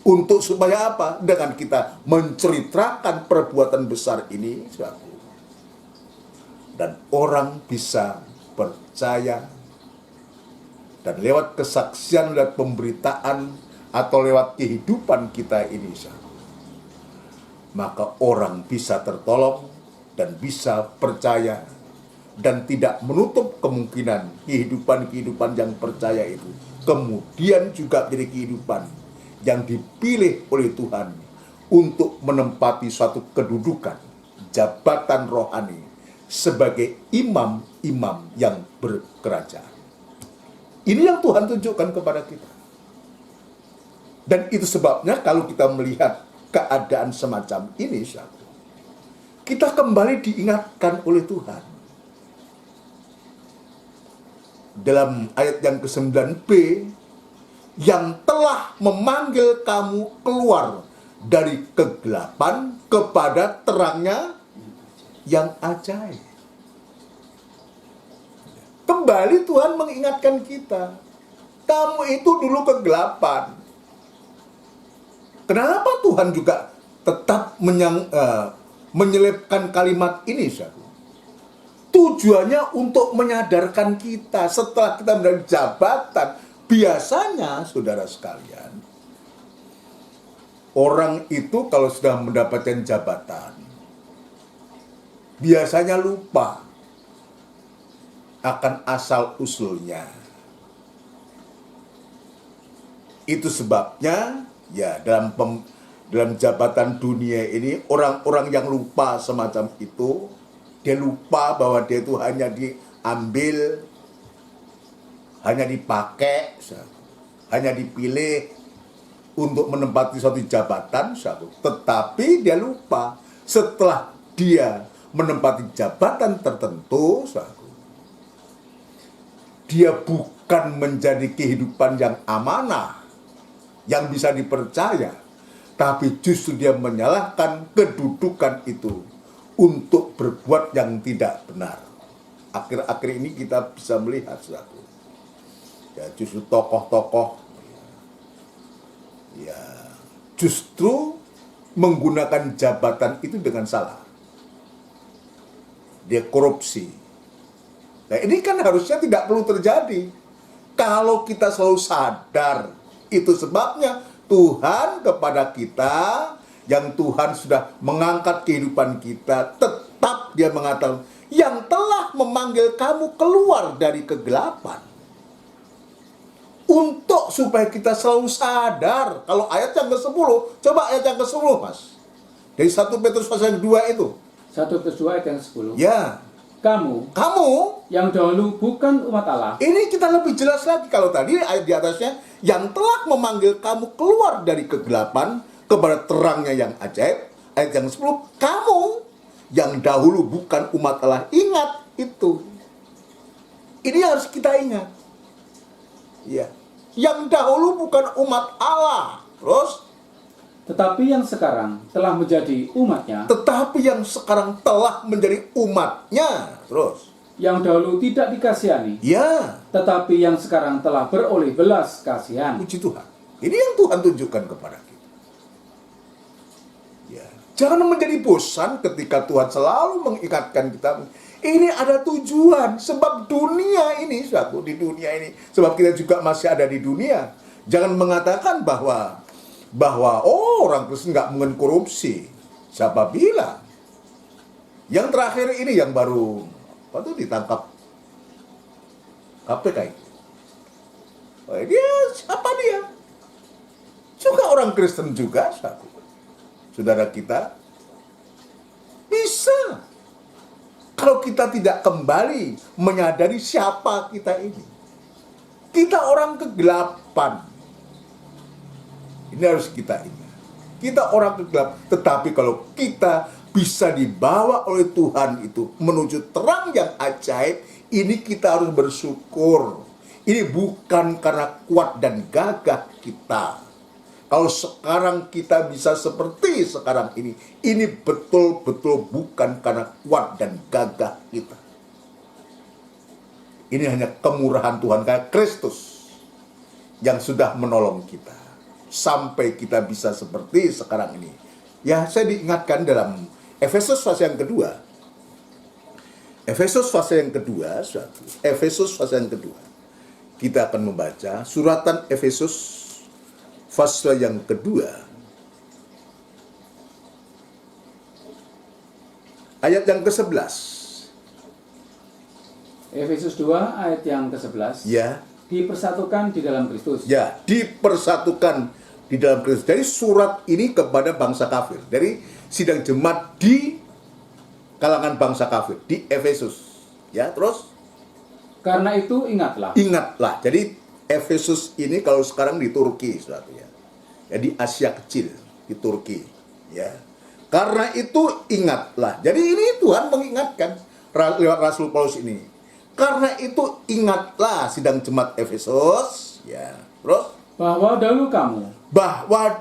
Untuk supaya apa? Dengan kita menceritakan perbuatan besar ini, dan orang bisa percaya, dan lewat kesaksian, lewat pemberitaan, atau lewat kehidupan kita ini, maka orang bisa tertolong dan bisa percaya, dan tidak menutup kemungkinan kehidupan-kehidupan yang percaya itu kemudian juga menjadi kehidupan yang dipilih oleh Tuhan untuk menempati suatu kedudukan jabatan rohani sebagai imam-imam yang berkerajaan. Ini yang Tuhan tunjukkan kepada kita. Dan itu sebabnya kalau kita melihat keadaan semacam ini, kita kembali diingatkan oleh Tuhan. Dalam ayat yang ke-9b, yang telah memanggil kamu keluar dari kegelapan kepada terangnya yang ajaib. Kembali Tuhan mengingatkan kita, kamu itu dulu kegelapan. Kenapa Tuhan juga tetap menyelipkan kalimat ini, saudara? Tujuannya untuk menyadarkan kita setelah kita mendapat jabatan. Biasanya, saudara sekalian, orang itu kalau sudah mendapatkan jabatan, biasanya lupa akan asal-usulnya. Itu sebabnya, ya, dalam jabatan dunia ini, orang-orang yang lupa semacam itu, dia lupa bahwa dia itu hanya diambil, hanya dipakai, hanya dipilih untuk menempati suatu jabatan, tetapi dia lupa setelah dia menempati jabatan tertentu, dia bukan menjadi kehidupan yang amanah, yang bisa dipercaya, tapi justru dia menyalahkan kedudukan itu untuk berbuat yang tidak benar. Akhir-akhir ini kita bisa melihat, ya, justru tokoh-tokoh, ya, justru menggunakan jabatan itu dengan salah. Dia korupsi. Nah, ini kan harusnya tidak perlu terjadi. Kalau kita selalu sadar, itu sebabnya Tuhan kepada kita, yang Tuhan sudah mengangkat kehidupan kita, tetap dia mengatakan, yang telah memanggil kamu keluar dari kegelapan. Untuk supaya kita selalu sadar. Kalau ayat yang ke-10, coba ayat yang ke-10, Mas. Dari 1 Petrus pasal yang 2 itu. 1 Petrus 2 ayat yang 10. Ya. Kamu yang dahulu bukan umat Allah. Ini kita lebih jelas lagi. Kalau tadi ayat di atasnya, yang telah memanggil kamu keluar dari kegelapan kepada terangnya yang ajaib. Ayat yang 10, kamu yang dahulu bukan umat Allah. Ingat itu. Ini harus kita ingat. Ya. Yang dahulu bukan umat Allah. Terus, tetapi yang sekarang telah menjadi umatnya. Tetapi yang sekarang telah menjadi umatnya. Terus, yang dahulu tidak dikasihani. Ya. Tetapi yang sekarang telah beroleh belas kasihan. Puji Tuhan. Ini yang Tuhan tunjukkan kepada kita. Ya. Jangan menjadi bosan ketika Tuhan selalu mengingatkan kita. Ini ada tujuan. Sebab dunia ini, di dunia ini. Sebab kita juga masih ada di dunia. Jangan mengatakan bahwa orang Kristen nggak mungkin korupsi. Siapa bilang? Yang terakhir ini yang baru ditangkap KPK itu. Siapa dia? Juga orang Kristen juga, saudara kita. Bisa. Kalau kita tidak kembali menyadari siapa kita ini. Kita orang kegelapan. Ini harus kita ingat. Kita orang kegelapan. Tetapi kalau kita bisa dibawa oleh Tuhan itu menuju terang yang ajaib, ini kita harus bersyukur. Ini bukan karena kuat dan gagah kita. Kalau sekarang kita bisa seperti sekarang ini betul-betul bukan karena kuat dan gagah kita. Ini hanya kemurahan Tuhan kayak Kristus yang sudah menolong kita sampai kita bisa seperti sekarang ini. Ya, saya diingatkan dalam Efesus pasal yang kedua. Efesus pasal yang kedua. Kita akan membaca suratan Efesus pasal yang kedua. Ayat yang ke-11. Efesus 2 ayat yang ke-11. Ya. Dipersatukan di dalam Kristus. Ya, dipersatukan di dalam Kristus. Jadi surat ini kepada bangsa kafir. Dari sidang jemaat di kalangan bangsa kafir di Efesus. Ya, terus karena itu ingatlah. Ingatlah. Jadi Efesus ini kalau sekarang di Turki, saudara ya. Ya, di Asia Kecil, di Turki, ya. Karena itu ingatlah. Jadi ini Tuhan mengingatkan lewat Rasul Paulus ini. Karena itu ingatlah sidang jemaat Efesus. Ya, terus bahwa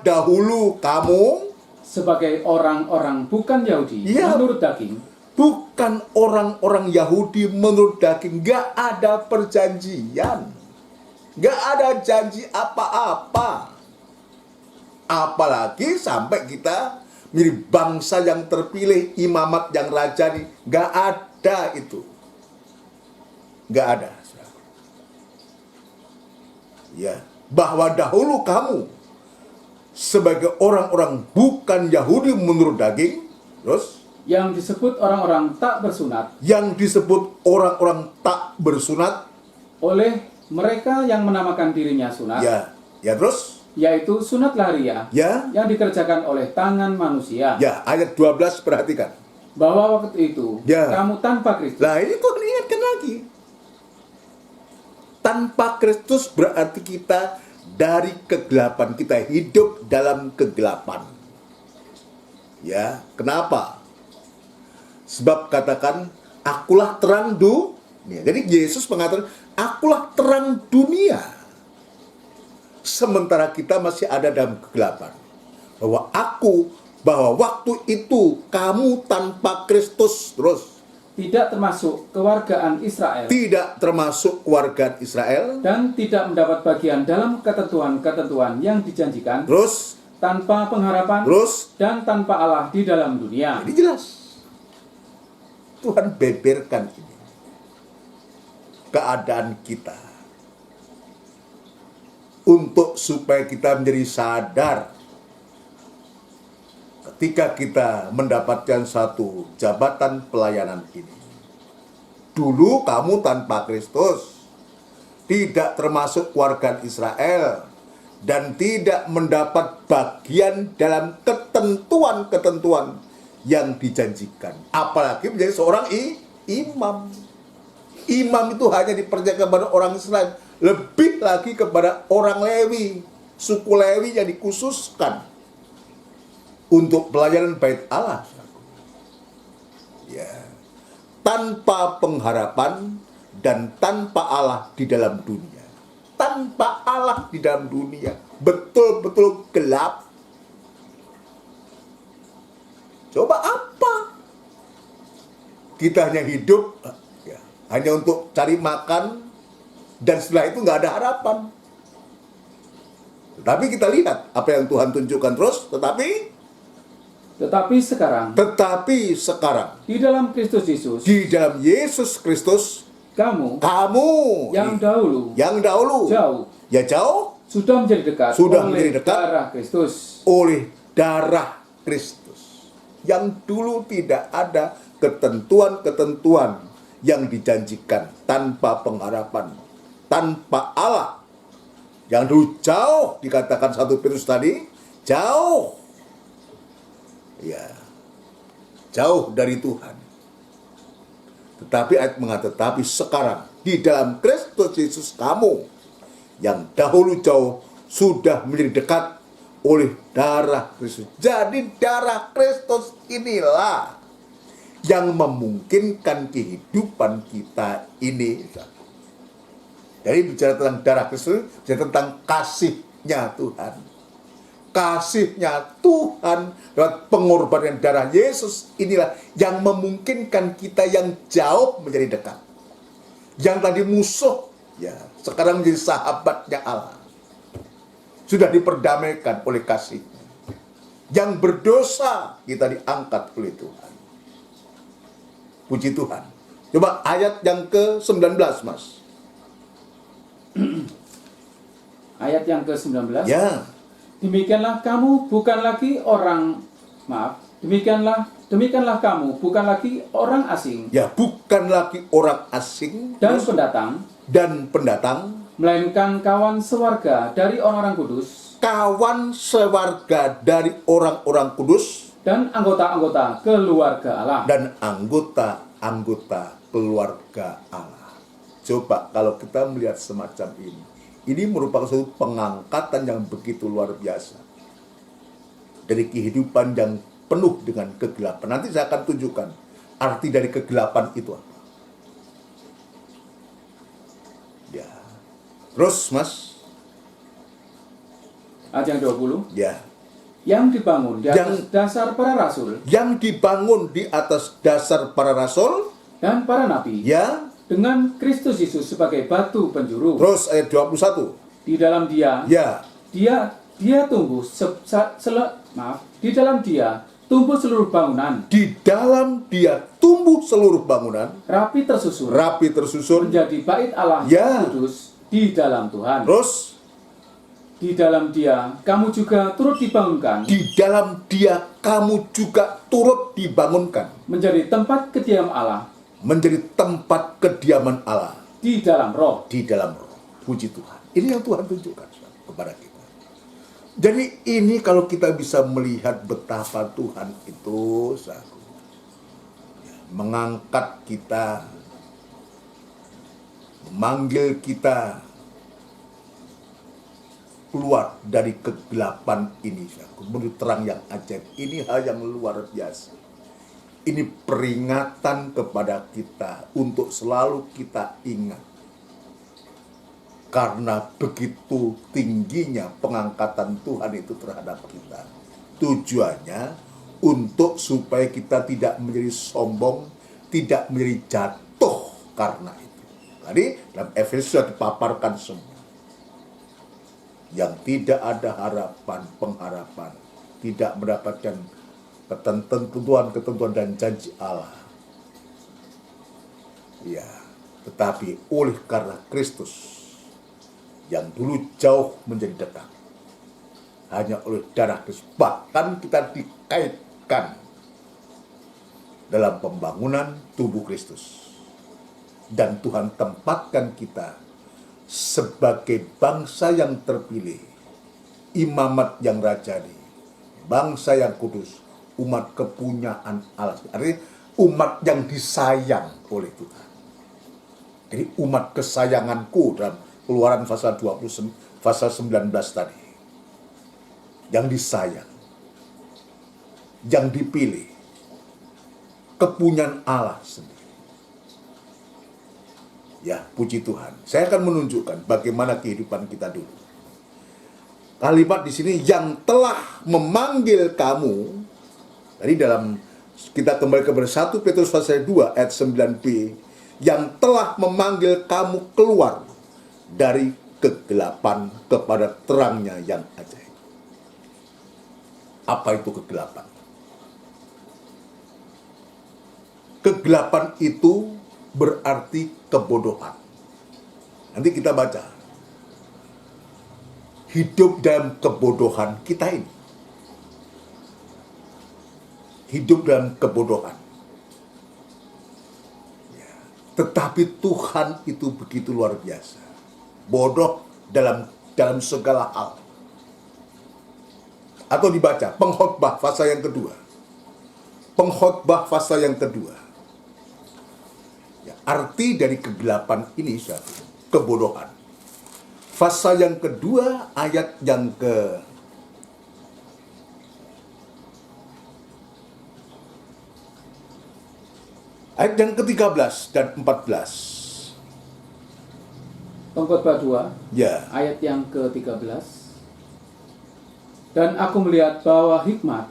dahulu kamu sebagai orang-orang bukan Yahudi Ya. menurut daging, bukan orang-orang Yahudi menurut daging. Gak ada perjanjian. Gak ada janji apa-apa. Apalagi sampai kita menjadi bangsa yang terpilih, imamat yang rajani. Gak ada itu. Gak ada. Ya, bahwa dahulu kamu sebagai orang-orang bukan Yahudi menurut daging, terus yang disebut orang-orang tak bersunat yang disebut orang-orang tak bersunat, oleh mereka yang menamakan dirinya sunat, ya terus, yaitu sunat lahiriah ya, yang dikerjakan oleh tangan manusia. ya ayat 12 perhatikan. Bahwa waktu itu Ya. kamu tanpa Kristus. Nah ini Tuhan ingatkan lagi. Tanpa Kristus berarti kita dari kegelapan, kita hidup dalam kegelapan. Ya, kenapa? Sebab katakan, akulah terang dunia. Jadi Yesus mengatakan, akulah terang dunia. Sementara kita masih ada dalam kegelapan. Bahwa waktu itu kamu tanpa Kristus, terus Tidak termasuk kewargaan Israel. tidak termasuk keluarga Israel, Dan tidak mendapat bagian dalam ketentuan-ketentuan yang dijanjikan. terus, Tanpa pengharapan. terus, Dan tanpa Allah di dalam dunia. ini jelas. Tuhan beberkan ini. Keadaan kita. Untuk supaya kita menjadi sadar. Ketika kita mendapatkan satu jabatan pelayanan ini. Dulu kamu tanpa Kristus. Tidak termasuk keluarga Israel. Dan tidak mendapat bagian dalam ketentuan-ketentuan yang dijanjikan. Apalagi menjadi seorang imam. Imam itu hanya dipercayakan kepada orang Israel. Lebih lagi kepada orang Lewi. Suku Lewi yang dikhususkan untuk pelayanan bait Allah. Ya. Tanpa pengharapan dan tanpa Allah di dalam dunia. Tanpa Allah di dalam dunia. Betul-betul gelap. Coba apa? Kita hanya hidup ya, hanya untuk cari makan dan setelah itu nggak ada harapan. Tetapi kita lihat apa yang Tuhan tunjukkan terus. Tetapi sekarang Di dalam Kristus Yesus. di dalam Yesus Kristus Kamu yang yang dahulu jauh sudah menjadi dekat Sudah oleh menjadi dekat darah Kristus. oleh darah Kristus. Yang dulu tidak ada ketentuan-ketentuan yang dijanjikan, tanpa pengharapan, tanpa Allah. Yang dulu jauh, dikatakan 1 Petrus tadi, jauh. Ya, jauh dari Tuhan. Tetapi ayat mengatakan, tetapi sekarang di dalam Kristus Yesus kamu yang dahulu jauh sudah menjadi dekat oleh darah Kristus. Jadi darah Kristus inilah yang memungkinkan kehidupan kita ini. Jadi bicara tentang darah Kristus, bicara tentang kasihnya Tuhan. Kasihnya Tuhan lewat pengorbanan darah Yesus inilah yang memungkinkan kita yang jauh menjadi dekat. Yang tadi musuh, ya sekarang menjadi sahabatnya Allah. Sudah diperdamaikan oleh kasih-Nya. Yang berdosa kita diangkat oleh Tuhan. Puji Tuhan. Coba ayat yang ke-19, Mas. Ayat yang ke-19. Ya. Demikianlah kamu bukan lagi demikianlah kamu bukan lagi orang asing Ya, bukan lagi orang asing dan pendatang, melainkan kawan sewarga dari orang-orang kudus, kawan sewarga dari orang-orang kudus, dan anggota-anggota keluarga Allah. dan anggota-anggota keluarga Allah. Coba kalau kita melihat semacam ini merupakan suatu pengangkatan yang begitu luar biasa. Dari kehidupan yang penuh dengan kegelapan. Nanti saya akan tunjukkan arti dari kegelapan itu apa. Ya. Terus, Mas? Ayat yang 20. Ya. Yang dibangun di atas dasar para rasul Yang dibangun di atas dasar para rasul dan para nabi, ya, dengan Kristus Yesus sebagai batu penjuru. terus ayat 21. Di dalam Dia, Ya, dia tumbuh di dalam Dia tumbuh seluruh bangunan, di dalam Dia tumbuh seluruh bangunan, rapi tersusun menjadi bait Allah Ya. yang kudus di dalam Tuhan. Terus Di dalam Dia kamu juga turut dibangunkan di dalam Dia kamu juga turut dibangunkan menjadi tempat kediaman Allah menjadi tempat kediaman Allah di dalam Roh. di dalam Roh. Puji Tuhan. Ini yang Tuhan tunjukkan kepada kita. Jadi ini kalau kita bisa melihat betapa Tuhan itu mengangkat kita, memanggil kita keluar dari kegelapan ini, menuju terang yang ajaib. Ini hal yang luar biasa. Ini peringatan kepada kita untuk selalu kita ingat. Karena begitu tingginya pengangkatan Tuhan itu terhadap kita. Tujuannya untuk supaya kita tidak menjadi sombong, tidak menjadi jatuh karena itu. Tadi dalam Efesus sudah dipaparkan semua. Yang tidak ada harapan, pengharapan, tidak mendapatkan ketentuan dan janji Allah. Ya, tetapi oleh karena Kristus yang dulu jauh menjadi dekat, hanya oleh darah Kristus, bahkan kita dikaitkan dalam pembangunan tubuh Kristus. Dan Tuhan tempatkan kita sebagai bangsa yang terpilih, imamat yang rajani, bangsa yang kudus, umat kepunyaan Allah. Artinya umat yang disayang oleh Tuhan. Jadi umat kesayanganku dalam Keluaran pasal 20, pasal 19 tadi. Yang disayang, yang dipilih, kepunyaan Allah sendiri. Ya, puji Tuhan. Saya akan menunjukkan bagaimana kehidupan kita dulu. Kalimat di sini, yang telah memanggil kamu. Tadi dalam kita kembali kepada 1 Petrus pasal 2 ayat 9b, yang telah memanggil kamu keluar dari kegelapan kepada terangnya yang ajaib. Apa itu kegelapan? Kegelapan itu berarti kebodohan. Nanti kita baca. Hidup dalam kebodohan kita ini. Hidup dalam kebodohan. Ya. Tetapi Tuhan itu begitu luar biasa. Bodoh dalam segala hal. Atau dibaca Pengkhotbah pasal yang kedua. Pengkhotbah pasal yang kedua. Ya, arti dari kegelapan ini kebodohan. Pasal yang kedua ayat yang ke-13 dan 14. Pengkhotbah 2, Ya. ayat yang ke-13. Dan aku melihat bahwa hikmat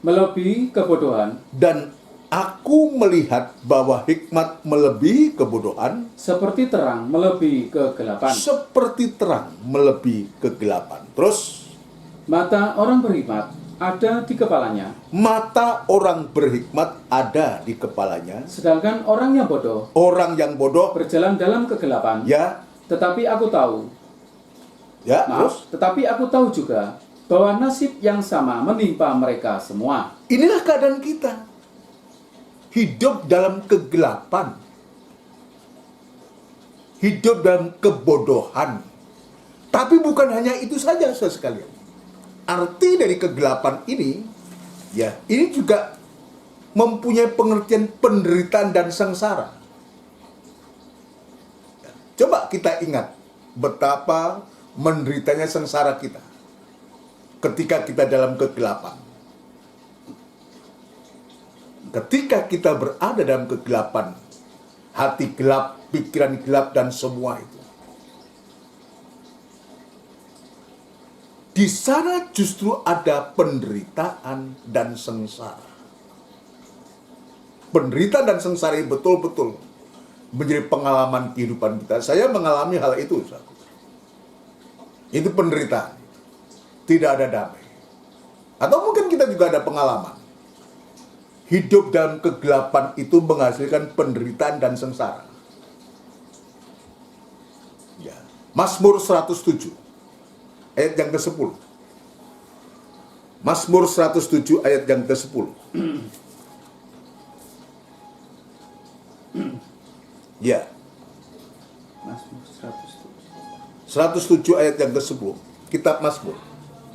melebihi kebodohan, Dan aku melihat bahwa hikmat melebihi kebodohan, seperti terang melebihi kegelapan. seperti terang melebihi kegelapan. Terus, Mata orang berhikmat ada di kepalanya, mata orang berhikmat ada di kepalanya. sedangkan orang yang bodoh Orang yang bodoh, berjalan dalam kegelapan. ya, Tetapi aku tahu terus. Tetapi aku tahu juga bahwa nasib yang sama menimpa mereka semua. Inilah keadaan kita. Hidup dalam kegelapan. Hidup dalam kebodohan. Tapi bukan hanya itu saja, saudara sekalian. Arti dari kegelapan ini, ya, ini juga mempunyai pengertian penderitaan dan sengsara. Coba kita ingat betapa menderitanya sengsara kita ketika kita dalam kegelapan. Ketika kita berada dalam kegelapan, hati gelap, pikiran gelap, dan semua itu, di sana justru ada penderitaan dan sengsara. Penderitaan dan sengsara ini betul-betul menjadi pengalaman kehidupan kita. Saya mengalami hal itu. Itu penderitaan. Tidak ada damai. Atau mungkin kita juga ada pengalaman. Hidup dalam kegelapan itu menghasilkan penderitaan dan sengsara. Ya. Mazmur 107 ayat yang ke-10. Mazmur 107 ayat yang ke-10. Ya. Mazmur 107 ayat yang ke-10. Kitab Mazmur.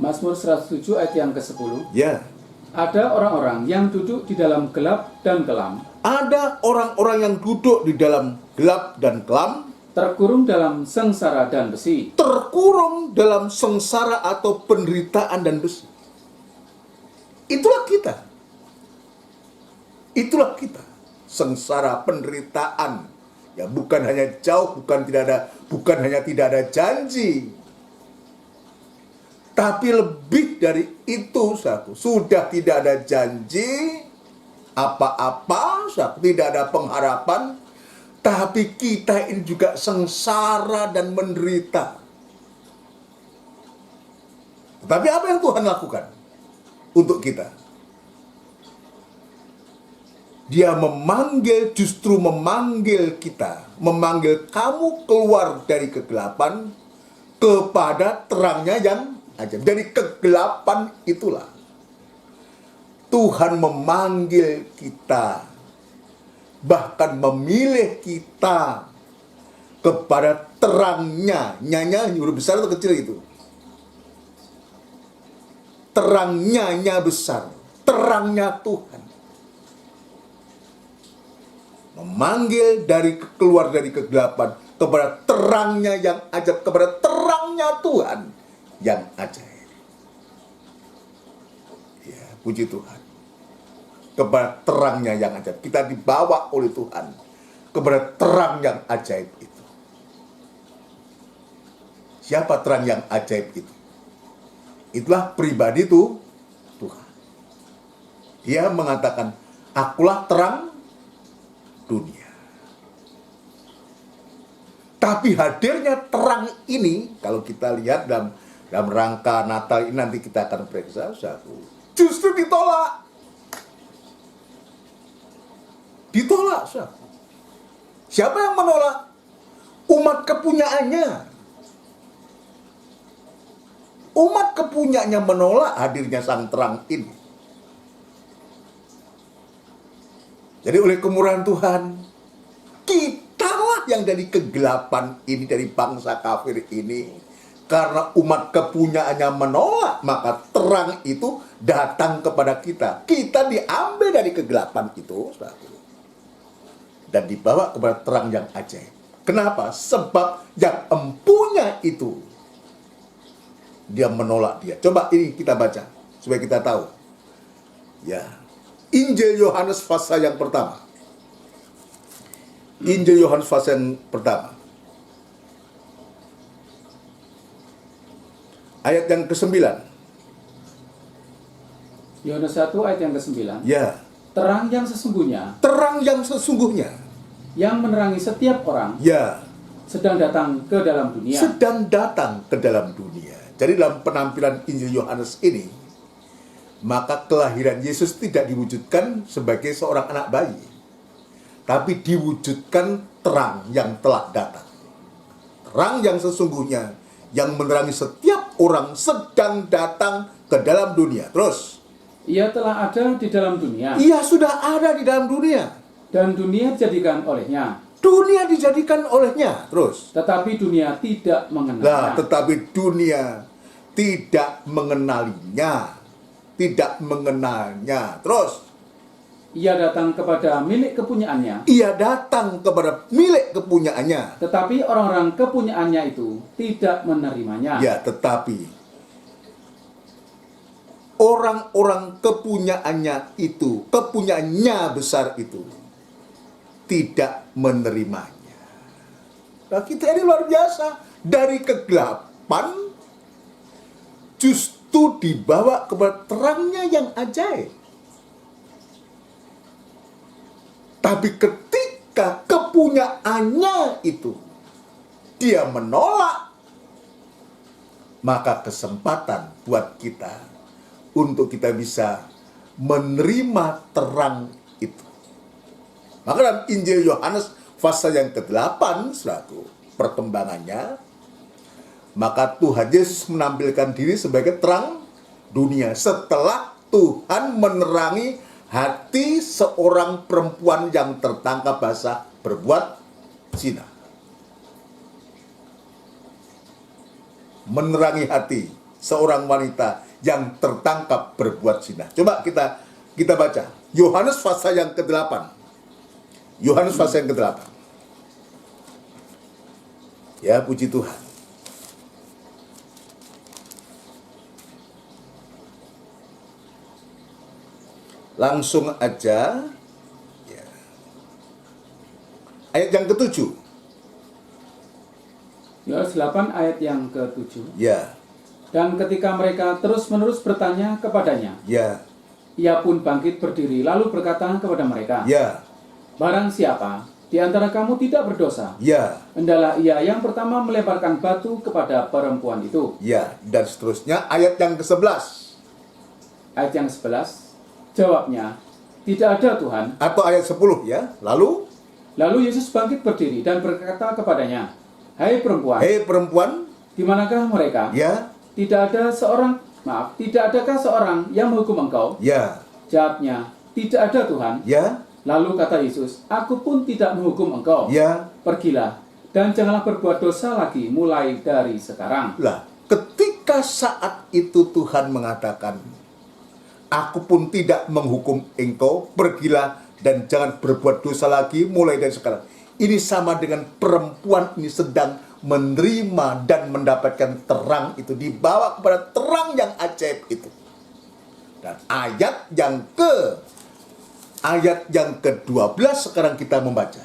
Mazmur 107 ayat yang ke-10. Ya. Ada orang-orang yang duduk di dalam gelap dan kelam, Ada orang-orang yang duduk di dalam gelap dan kelam, terkurung dalam sengsara dan besi. terkurung dalam sengsara atau penderitaan dan besi. Itulah kita. Itulah kita. Sengsara, penderitaan. Ya, bukan hanya jauh, bukan hanya tidak ada janji. Tapi lebih dari itu, saudaraku, sudah tidak ada janji apa-apa, saudaraku, tidak ada pengharapan, tapi kita ini juga sengsara dan menderita. Tapi apa yang Tuhan lakukan untuk kita? Dia justru memanggil kita, memanggil kamu keluar dari kegelapan kepada terangnya yang ajaib. Dari kegelapan itulah Tuhan memanggil kita, bahkan memilih kita kepada terangnya. Nyanya huruf besar atau kecil itu? Terangnya besar, terangnya Tuhan. Memanggil keluar dari kegelapan kepada terangnya yang ajaib, kepada terangnya Tuhan yang ajaib. Ya, puji Tuhan. Kepada terangnya yang ajaib. Kita dibawa oleh Tuhan kepada terang yang ajaib itu. Siapa terang yang ajaib itu? Itulah pribadi itu Tuhan. Dia mengatakan, akulah terang dunia. Tapi hadirnya terang ini, kalau kita lihat dalam rangka Natal ini, nanti kita akan periksa justru ditolak. Ditolak. Siapa yang menolak? Umat kepunyaannya. Umat kepunyaannya menolak hadirnya sang terang ini. Jadi oleh kemurahan Tuhan, kitalah yang dari kegelapan ini, dari bangsa kafir ini, karena umat kepunyaannya menolak, maka terang itu datang kepada kita. Kita diambil dari kegelapan itu, dan dibawa kepada terang yang ajaib. Kenapa? Sebab yang empunya itu, dia menolak dia. Coba ini kita baca, supaya kita tahu. Ya. Injil Yohanes pasal yang pertama. Injil Yohanes pasal yang pertama. Ayat yang ke-9. Yohanes 1 ayat yang ke-9. Ya. Terang yang sesungguhnya, Terang yang sesungguhnya, yang menerangi setiap orang, ya, sedang datang ke dalam dunia. sedang datang ke dalam dunia. Jadi dalam penampilan Injil Yohanes ini, maka kelahiran Yesus tidak diwujudkan sebagai seorang anak bayi, tapi diwujudkan terang yang telah datang. Terang yang sesungguhnya, yang menerangi setiap orang, sedang datang ke dalam dunia. Terus, Ia telah ada di dalam dunia, ia sudah ada di dalam dunia. dan dunia dijadikan olehnya. Dunia dijadikan olehnya. Terus, Tetapi dunia tidak mengenalnya. tetapi dunia tidak mengenalinya. Tidak mengenalnya. Terus, Ia datang kepada milik kepunyaannya, ia datang kepada milik kepunyaannya. tetapi orang-orang kepunyaannya itu tidak menerimanya. Ya, tetapi orang-orang kepunyaannya besar itu tidak menerimanya. Nah, kita ini luar biasa. Dari kegelapan justru dibawa kepada terangnya yang ajaib. Tapi ketika kepunyaannya itu dia menolak, maka kesempatan buat kita untuk kita bisa menerima terang itu. Maka dalam Injil Yohanes pasal yang ke-8, saudaraku, perkembangannya, maka Tuhan Yesus menampilkan diri sebagai terang dunia setelah Tuhan menerangi hati seorang perempuan yang tertangkap basah berbuat zina. Menerangi hati seorang wanita yang tertangkap berbuat zina. Coba kita baca Yohanes pasal yang ke-8. Yohanes pasal yang ke-8. Ya, puji Tuhan. Langsung aja ya. Ayat yang ke-7. Yohanes 8 ayat yang ke-7. Ya. Dan ketika mereka terus-menerus bertanya kepadanya, Ya. ia pun bangkit berdiri lalu berkata kepada mereka, Ya. barang siapa di antara kamu tidak berdosa, Ya. hendaklah ia yang pertama melemparkan batu kepada perempuan itu. Ya, dan seterusnya ayat yang ke-11. Ayat yang 11, jawabnya, tidak ada Tuhan. Atau ayat 10 ya. Lalu Yesus bangkit berdiri dan berkata kepadanya, hai perempuan, hei perempuan, di manakah mereka? ya. Tidak adakah seorang yang menghukum engkau? Ya. Jawabnya, tidak ada Tuhan. Ya. Lalu kata Yesus, aku pun tidak menghukum engkau. Ya. Pergilah, dan janganlah berbuat dosa lagi mulai dari sekarang. Lah, ketika saat itu Tuhan mengatakan, aku pun tidak menghukum engkau, pergilah dan jangan berbuat dosa lagi mulai dari sekarang. Ini sama dengan perempuan ini sedang menerima dan mendapatkan terang itu, dibawa kepada terang yang ajaib itu. Dan ayat yang ke-12 sekarang kita membaca.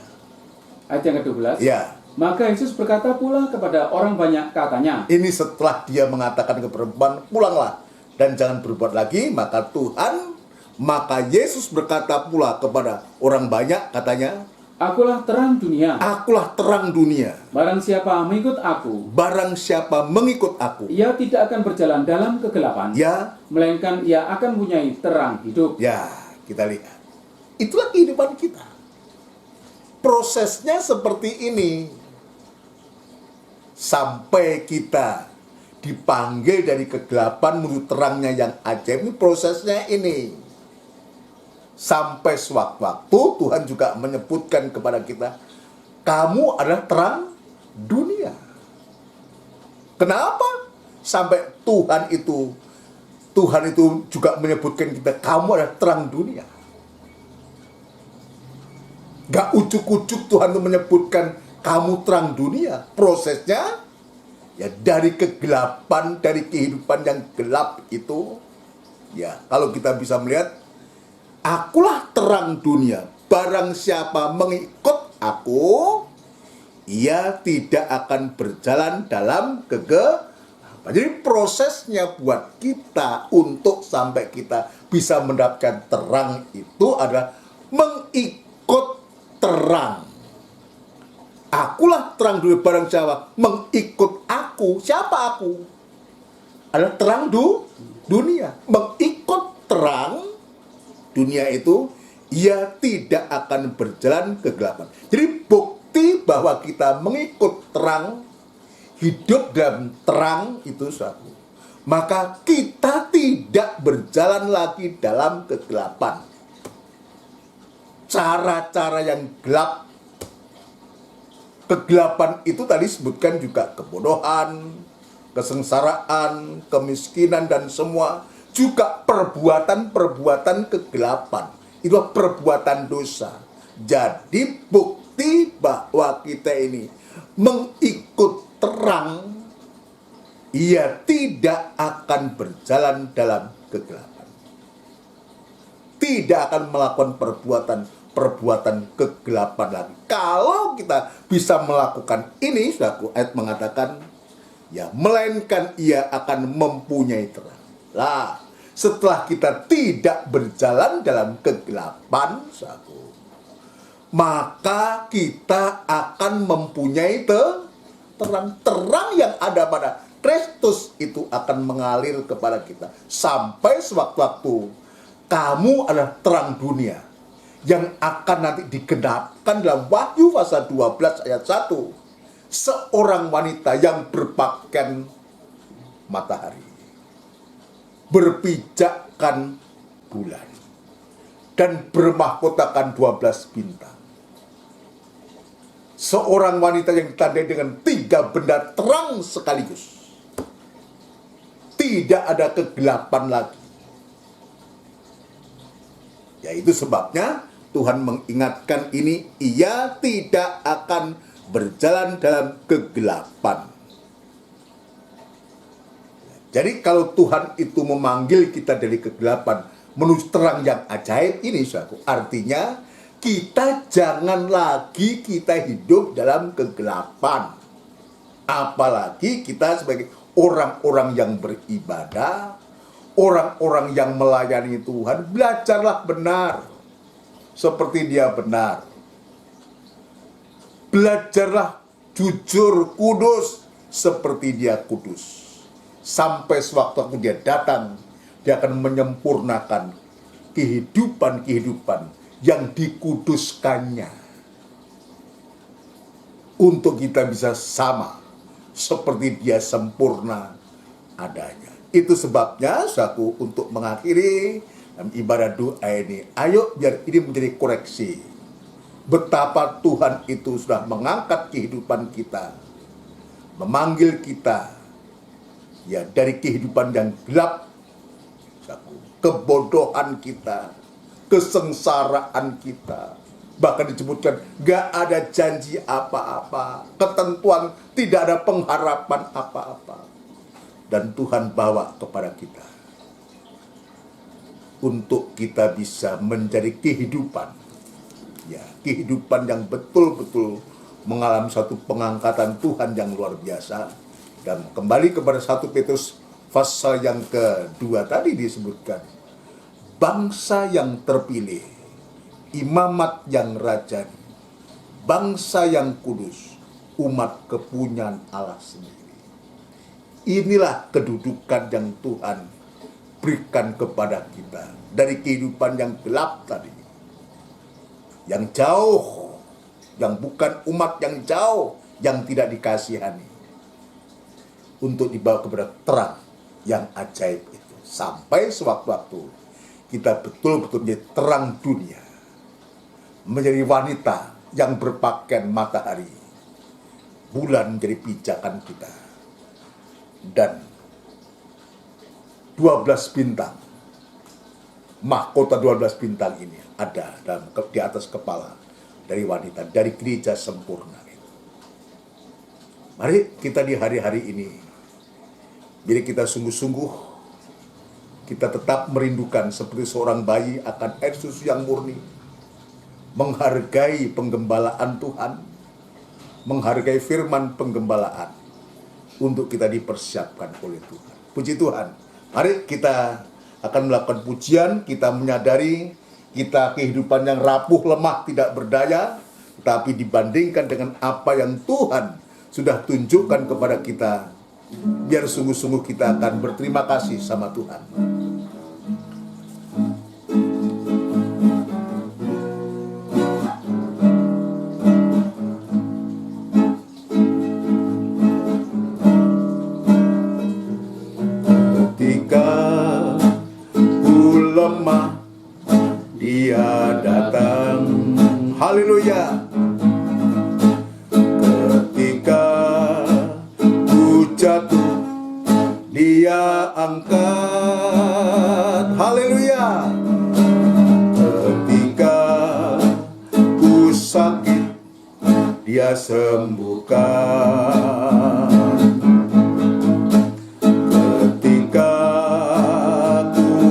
Ayat yang ke-12. Ya. Maka Yesus berkata pula kepada orang banyak, katanya, Ini setelah dia mengatakan ke perempuan, pulanglah dan jangan berbuat lagi, maka Yesus berkata pula kepada orang banyak, katanya, akulah terang dunia. akulah terang dunia. Barang siapa mengikut aku, ia tidak akan berjalan dalam kegelapan, Ya, melainkan ia akan mempunyai terang hidup. ya, kita lihat. Itulah kehidupan kita. Prosesnya seperti ini. Sampai kita dipanggil dari kegelapan menuju terangnya yang ajaib, ini prosesnya ini. Sampai sewaktu-waktu Tuhan juga menyebutkan kepada kita, kamu adalah terang dunia. Kenapa? Sampai Tuhan itu juga menyebutkan kita, kamu adalah terang dunia. Gak ujuk-ujuk Tuhan itu menyebutkan kamu terang dunia. Prosesnya ya dari kegelapan, dari kehidupan yang gelap itu, ya kalau kita bisa melihat, akulah terang dunia. Barang siapa mengikut aku, ia tidak akan berjalan dalam kegelapan. Jadi prosesnya buat kita untuk sampai kita bisa mendapatkan terang itu adalah mengikut terang. Akulah terang dunia, barang siapa mengikut aku. Siapa aku? Adalah terang dunia. Mengikut terang dunia itu, ia tidak akan berjalan kegelapan. Jadi bukti bahwa kita mengikut terang, hidup dalam terang itu suatu, maka kita tidak berjalan lagi dalam kegelapan. Cara-cara yang gelap, kegelapan itu tadi sebutkan juga kebodohan, kesengsaraan, kemiskinan, dan semua juga perbuatan-perbuatan kegelapan. Itu perbuatan dosa. Jadi bukti bahwa kita ini mengikut terang, ia tidak akan berjalan dalam kegelapan. Tidak akan melakukan perbuatan kegelapan lagi. Kalau kita bisa melakukan ini, saudaraku, ayat mengatakan, ya, melainkan ia akan mempunyai terang. Lah, setelah kita tidak berjalan dalam kegelapan, saudaraku, maka kita akan mempunyai terang. Terang yang ada pada Kristus itu akan mengalir kepada kita sampai sewaktu-waktu kamu adalah terang dunia yang akan nanti digenapkan dalam Wahyu pasal 12 ayat 1. Seorang wanita yang berpakaian matahari, berpijakkan bulan, dan bermahkotakan 12 bintang. Seorang wanita yang ditandai dengan 3 benda terang sekaligus. Tidak ada kegelapan lagi. Ya, itu sebabnya Tuhan mengingatkan ini, ia tidak akan berjalan dalam kegelapan. Jadi kalau Tuhan itu memanggil kita dari kegelapan menuju terang yang ajaib ini, saudaraku, artinya kita jangan lagi kita hidup dalam kegelapan. Apalagi kita sebagai orang-orang yang beribadah, orang-orang yang melayani Tuhan, belajarlah benar seperti Dia benar. Belajarlah jujur, kudus seperti Dia kudus. Sampai sewaktu Dia datang, Dia akan menyempurnakan kehidupan-kehidupan yang dikuduskannya untuk kita bisa sama seperti Dia sempurna adanya. Itu sebabnya, saudaraku, untuk mengakhiri ibadah doa ini, ayo biar ini menjadi koreksi. Betapa Tuhan itu sudah mengangkat kehidupan kita, memanggil kita, ya, dari kehidupan yang gelap, saudaraku, kebodohan kita, kesengsaraan kita. Bahkan disebutkan gak ada janji apa-apa, ketentuan, tidak ada pengharapan apa-apa. Dan Tuhan bawa kepada kita untuk kita bisa menjadi kehidupan, ya, kehidupan yang betul-betul mengalami satu pengangkatan Tuhan yang luar biasa. Dan kembali kepada 1 Petrus pasal yang kedua tadi disebutkan, bangsa yang terpilih, imamat yang rajani, bangsa yang kudus, umat kepunyaan Allah sendiri. Inilah kedudukan yang Tuhan berikan kepada kita dari kehidupan yang gelap tadi, yang jauh, yang bukan umat yang jauh, yang tidak dikasihani, untuk dibawa kepada terang yang ajaib itu. Sampai sewaktu-waktu kita betul-betul menjadi terang dunia, menjadi wanita yang berpakaian matahari, bulan menjadi pijakan kita, dan 12 bintang, mahkota 12 bintang ini ada di atas kepala dari wanita, dari gereja sempurna itu. Mari kita di hari-hari ini, bila kita sungguh-sungguh, kita tetap merindukan seperti seorang bayi akan air susu yang murni, menghargai penggembalaan Tuhan, menghargai firman penggembalaan, untuk kita dipersiapkan oleh Tuhan. Puji Tuhan. Mari kita akan melakukan pujian, kita menyadari kita kehidupan yang rapuh, lemah, tidak berdaya, tetapi dibandingkan dengan apa yang Tuhan sudah tunjukkan kepada kita, biar sungguh-sungguh kita akan berterima kasih sama Tuhan. Dia datang, haleluya. Ketika ku jatuh, Dia angkat, haleluya. Ketika ku sakit, Dia sembuhkan. Ketika ku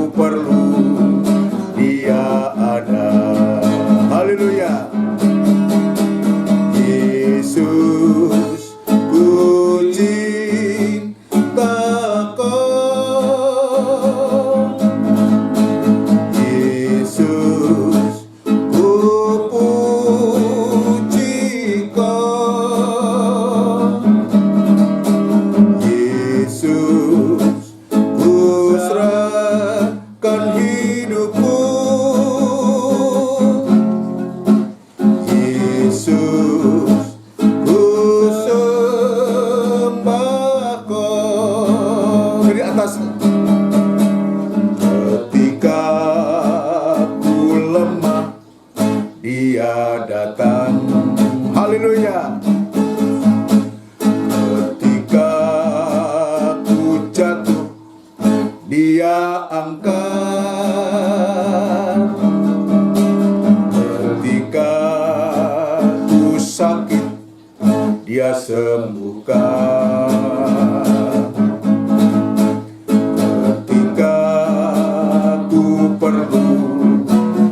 perlu.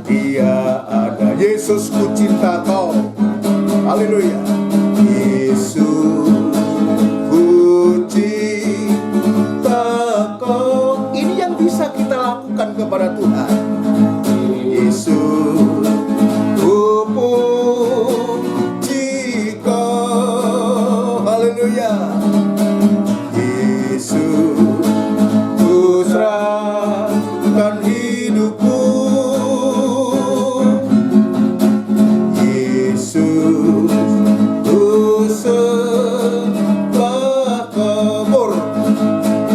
Dia ada. Yesus, ku cinta kau. Haleluya. Yesus, ku cinta kau. Ini yang bisa kita lakukan kepada Tuhan. Yesus, ku puji kau. Haleluya. Yesus, ku serahkan hidupku. Yesus, ku sembah kau.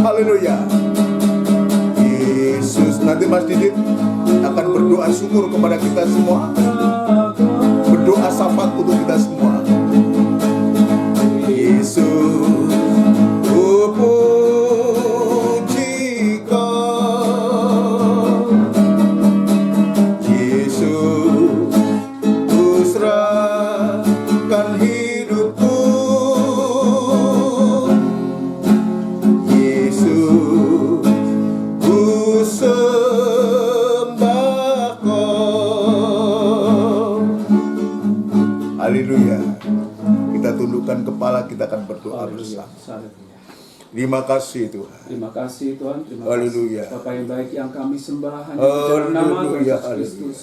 Haleluya. Yesus, nanti Mas Didit akan berdoa syukur kepada kita semua. Berdoa syafaat untuk kita semua. Yesus, ku puji kau. Yesus, ku serahkan hidupku. Yesus, ku sembah kau. Haleluya. Kita tundukkan kepala, kita akan berdoa bersama. Terima kasih Tuhan. Terima kasih Tuhan, terima Haleluya. kasih Bapa yang baik yang kami sembah hanya di dalam nama Tuhan Haleluya, Yesus Kristus.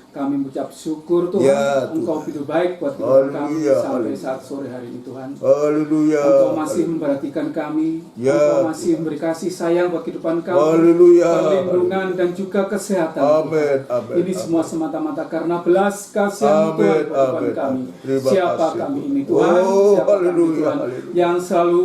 Kami mengucap syukur Tuhan, Ya, Engkau Tuhan. begitu baik buat kehidupan kami Haleluya, sampai haleluya. saat sore hari ini Tuhan. Haleluya. Engkau masih memperhatikan kami, Ya, Engkau masih memberi kasih sayang buat kehidupan kami, Haleluya. perlindungan dan juga kesehatan. Amin, Tuhan. amin, Ini amin. semua semata-mata karena belas kasihan Amin, Tuhan buat kehidupan amin, kami. amin. Terima Siapa kasih, kami Tuhan. ini Tuhan? Oh, Siapa kami haleluya, Tuhan haleluya. yang selalu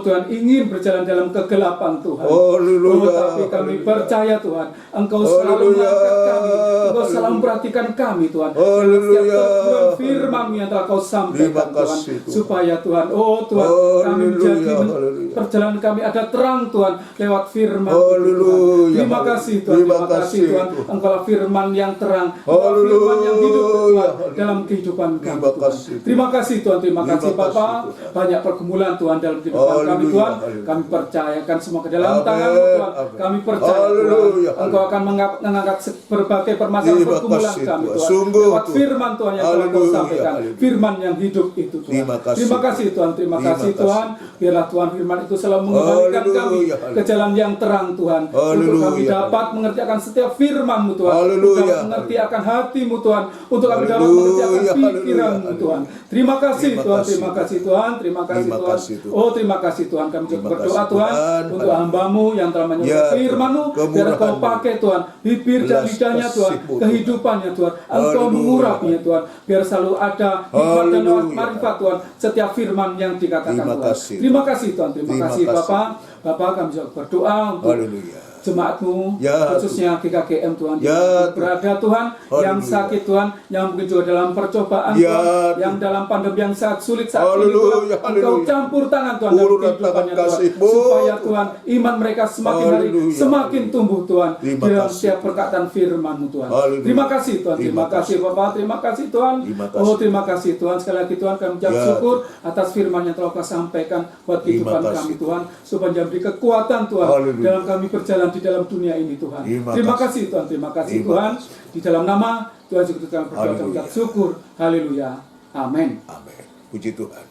Tuhan ingin berjalan dalam kegelapan Tuhan. Haleluya, Tapi kami haleluya. percaya Tuhan, Engkau selalu Haleluya, mengangkat kami, Engkau selalu haleluya. memperhatikan kami Tuhan. Haleluya. Setiap teguran firman yang telah Kau sampaikan Terima Tuhan, kasih, Tuhan. supaya Tuhan, Tuhan, kami Haleluya, menjadi haleluya. perjalanan kami ada terang Tuhan lewat firman Haleluya, Tuhan. Terima haleluya. kasih Tuhan, Terima terima kasih kasih, Tuhan. Tuhan. Engkau firman yang terang, Engkau Haleluya, firman yang hidup Tuhan haleluya. dalam kehidupan kami Terima Tuhan. kasih, Tuhan. Terima kasih Tuhan, terima Terima kasih Bapa. kasih, Tuhan. Banyak pergumulan Tuhan dalam kehidupan kami Haleluya, Tuhan. haleluya. Kami percayakan semua ke dalam Amin, tangan-Mu Tuhan. amin. Kami percaya Haleluya, Tuhan, Engkau haleluya. akan mengangkat berbagai permasalahan Terima pergumulan kasih, kami Tuhan. Tuhan. Sungguh, Lewat Tuhan. firman Tuhan yang telah Kau Haleluya, sampaikan. haleluya. Firman yang hidup itu Tuhan. Terima kasih. Terima kasih Tuhan, terima Terima kasih kasih, Tuhan. Biarlah Tuhan firman itu selalu mengembalikan kami Haleluya, ke haleluya. jalan yang terang Tuhan. Untuk Haleluya, kami dapat mengerjakan setiap firman-Mu Tuhan. Haleluya, Untuk kami haleluya. mengerti akan hati-Mu Tuhan. Untuk kami dapat Haleluya, mengerjakan haleluya, pikiran-Mu haleluya. Tuhan. Terima kasih Terima Tuhan, kasih, terima kasih Tuhan, terima kasih Terima Tuhan. kasih, Tuhan. Oh terima kasih Tuhan, kami juga Terima berdoa kasih, Tuhan Tuhan. untuk hamba-Mu yang telah menyebut Ya, Tuhan. firman-Mu. Biar Engkau Kemurahan-Mu. pakai Tuhan, bibir dan Belas lidahnya Tuhan, kasih-Mu, Tuhan. kehidupannya Tuhan. Engkau Haleluya. mengurapinya Tuhan. Biar selalu ada hikmat dan Haleluya. marifat Tuhan setiap firman yang dikatakan Terima Tuhan. kasih. Terima kasih Tuhan, terima Terima kasih kasih. Bapak. Bapak kami juga berdoa untuk Haleluya. jemaat-Mu, Ya, khususnya GKGM Tuhan, Ya, yang berada Tuhan, yang Haleluya. sakit Tuhan, yang mungkin juga dalam percobaan Ya, Tuhan, yang dalam pandemi yang sangat sulit saat ini Haleluya, Tuhan, Engkau haleluya. campur tangan Tuhan dalam Urut kehidupannya tangan Tuhan, kasih-Mu, supaya Tuhan iman mereka semakin hari Haleluya, semakin haleluya. tumbuh Tuhan Terima di dalam kasih, setiap Tuhan. perkataan firman-Mu Tuhan. Haleluya. Terima kasih Tuhan, terima Terima kasih Bapak, terima kasih Tuhan. Terima kasih. Oh terima kasih Tuhan, sekali lagi Tuhan kami ucap Ya, syukur atas firman yang telah Kau sampaikan buat Terima kehidupan kasih, kami Tuhan, supaya menjadi kekuatan Tuhan Haleluya. dalam kami berjalan di dalam dunia ini Tuhan. Terima Kasih Tuhan, terima kasih Terima Tuhan. kasih. Di dalam nama Tuhan Yesus Kristus kami berdoa dan Haleluya. mengucap syukur. Haleluya. Amin. Amin. Puji Tuhan.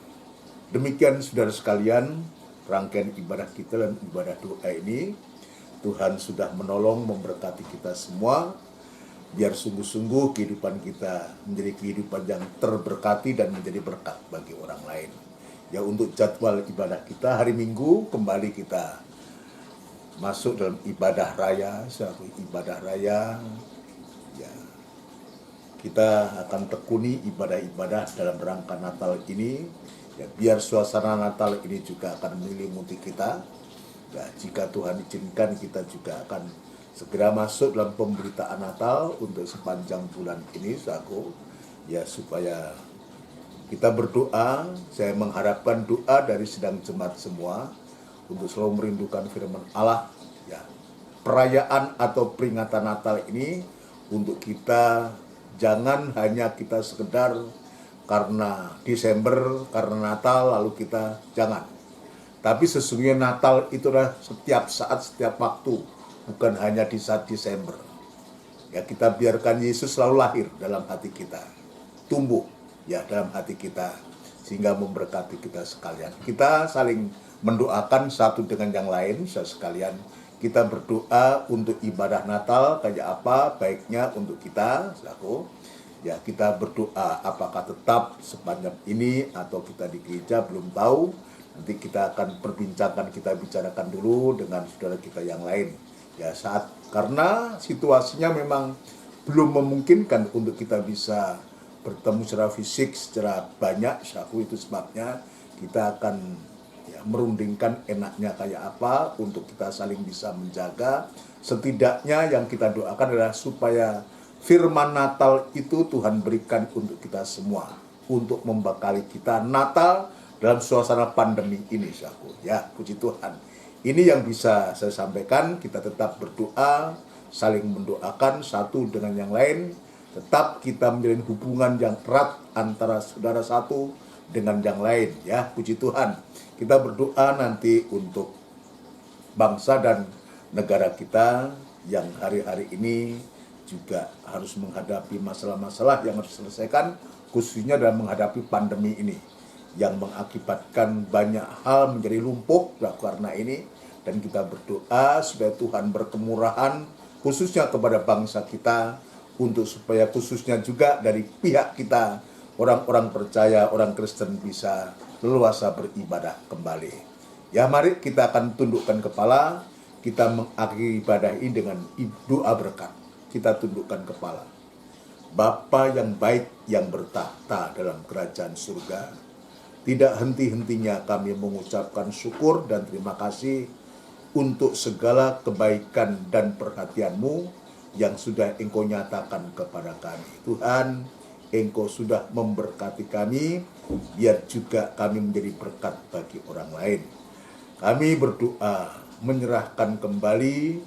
Demikian saudara sekalian, rangkaian ibadah kita dan ibadah doa ini, Tuhan sudah menolong memberkati kita semua, biar sungguh-sungguh kehidupan kita menjadi kehidupan yang terberkati dan menjadi berkat bagi orang lain. Ya, untuk jadwal ibadah kita hari Minggu kembali kita masuk dalam ibadah raya, suatu ibadah raya. Ya, kita akan tekuni ibadah-ibadah dalam rangka Natal ini. Ya, biar suasana Natal ini juga akan menyelimuti kita. Ya, jika Tuhan izinkan, kita juga akan segera masuk dalam pemberitaan Natal untuk sepanjang bulan ini, saudaraku. Ya, supaya kita berdoa. Saya mengharapkan doa dari sidang jemaat semua untuk selalu merindukan firman Allah. Ya, perayaan atau peringatan Natal ini untuk kita, jangan hanya kita sekedar karena Desember, karena Natal, lalu kita jangan. Tapi sesungguhnya Natal itulah setiap saat, setiap waktu, bukan hanya di saat Desember. Ya, kita biarkan Yesus selalu lahir dalam hati kita, tumbuh ya dalam hati kita, sehingga memberkati kita sekalian. Kita saling mendoakan satu dengan yang lain, sekalian. Kita berdoa untuk ibadah Natal kayak apa baiknya untuk kita, saudaraku. Ya, kita berdoa apakah tetap sepanjang ini atau kita di gereja belum tahu. Nanti kita akan perbincangkan, kita bicarakan dulu dengan saudara kita yang lain. Ya, karena situasinya memang belum memungkinkan untuk kita bisa bertemu secara fisik, secara banyak, saudaraku. Itu sebabnya kita akan merundingkan enaknya kayak apa untuk kita saling bisa menjaga. Setidaknya yang kita doakan adalah supaya firman Natal itu Tuhan berikan untuk kita semua, untuk membekali kita Natal dalam suasana pandemi ini, saudaraku. Ya, puji Tuhan. Ini yang bisa saya sampaikan. Kita tetap berdoa, saling mendoakan satu dengan yang lain. Tetap kita menjalin hubungan yang erat antara saudara satu dengan yang lain. Ya, puji Tuhan. Kita berdoa nanti untuk bangsa dan negara kita yang hari-hari ini juga harus menghadapi masalah-masalah yang harus diselesaikan, khususnya dalam menghadapi pandemi ini yang mengakibatkan banyak hal menjadi lumpuh karena ini. Dan kita berdoa supaya Tuhan berkemurahan khususnya kepada bangsa kita, untuk supaya khususnya juga dari pihak kita, orang-orang percaya, orang Kristen bisa leluasa beribadah kembali. Ya, mari kita akan tundukkan kepala, kita mengakhiri ibadah ini dengan doa berkat. Kita tundukkan kepala. Bapa yang baik yang bertahta dalam kerajaan surga, tidak henti-hentinya kami mengucapkan syukur dan terima kasih untuk segala kebaikan dan perhatian-Mu yang sudah Engkau nyatakan kepada kami. Tuhan, Engkau sudah memberkati kami, biar juga kami menjadi berkat bagi orang lain. Kami berdoa menyerahkan kembali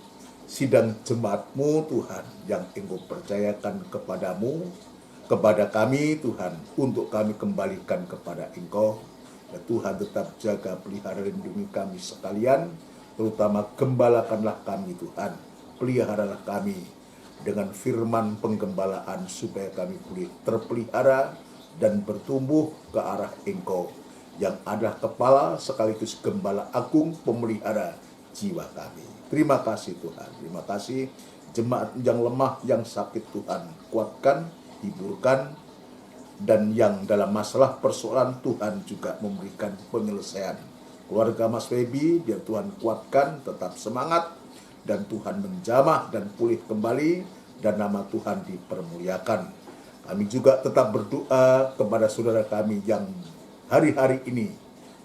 sidang jemaat-Mu, Tuhan, yang Engkau percayakan kepadamu, kepada kami, Tuhan, untuk kami kembalikan kepada Engkau. Ya Tuhan, tetap jaga, pelihara, lindungi kami sekalian, terutama gembalakanlah kami, Tuhan. Peliharalah kami dengan firman penggembalaan supaya kami boleh terpelihara dan bertumbuh ke arah Engkau yang adalah kepala sekaligus gembala agung pemelihara jiwa kami. Terima kasih Tuhan, terima kasih. Jemaat yang lemah, yang sakit Tuhan kuatkan, hiburkan, dan yang dalam masalah persoalan Tuhan juga memberikan penyelesaian. Keluarga Mas Feby, biar Tuhan kuatkan, tetap semangat, dan Tuhan menjamah dan pulih kembali, dan nama Tuhan dipermuliakan. Kami juga tetap berdoa kepada saudara kami yang hari-hari ini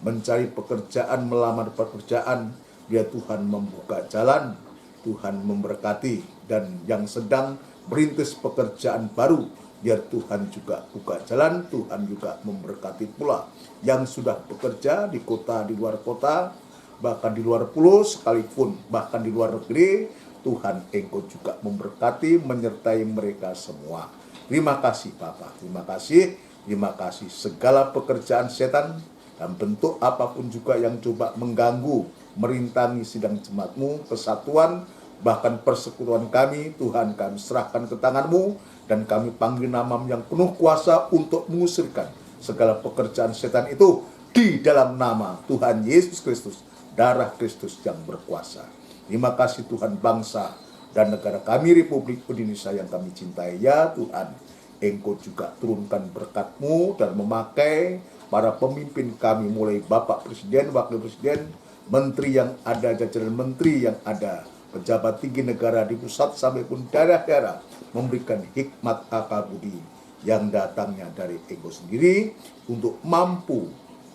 mencari pekerjaan, melamar pekerjaan, biar Tuhan membuka jalan, Tuhan memberkati, dan yang sedang merintis pekerjaan baru, biar Tuhan juga buka jalan, Tuhan juga memberkati pula. Yang sudah bekerja di kota, di luar kota, bahkan di luar pulau sekalipun, bahkan di luar negeri, Tuhan Engkau juga memberkati, menyertai mereka semua. Terima kasih Bapa, terima kasih, terima kasih. Segala pekerjaan setan dalam bentuk apapun juga yang coba mengganggu, merintangi sidang jemaat-Mu, kesatuan, bahkan persekutuan kami, Tuhan kami serahkan ke tangan-Mu, dan kami panggil nama-Mu yang penuh kuasa untuk mengusirkan segala pekerjaan setan itu di dalam nama Tuhan Yesus Kristus, darah Kristus yang berkuasa. Terima kasih Tuhan, bangsa dan negara kami Republik Indonesia yang kami cintai. Ya Tuhan, Engkau juga turunkan berkat-Mu dan memakai para pemimpin kami, mulai Bapak Presiden, Wakil Presiden, menteri yang ada, jajaran menteri yang ada, pejabat tinggi negara di pusat sampai pun daerah-daerah, memberikan hikmat akal budi yang datangnya dari Engkau sendiri untuk mampu,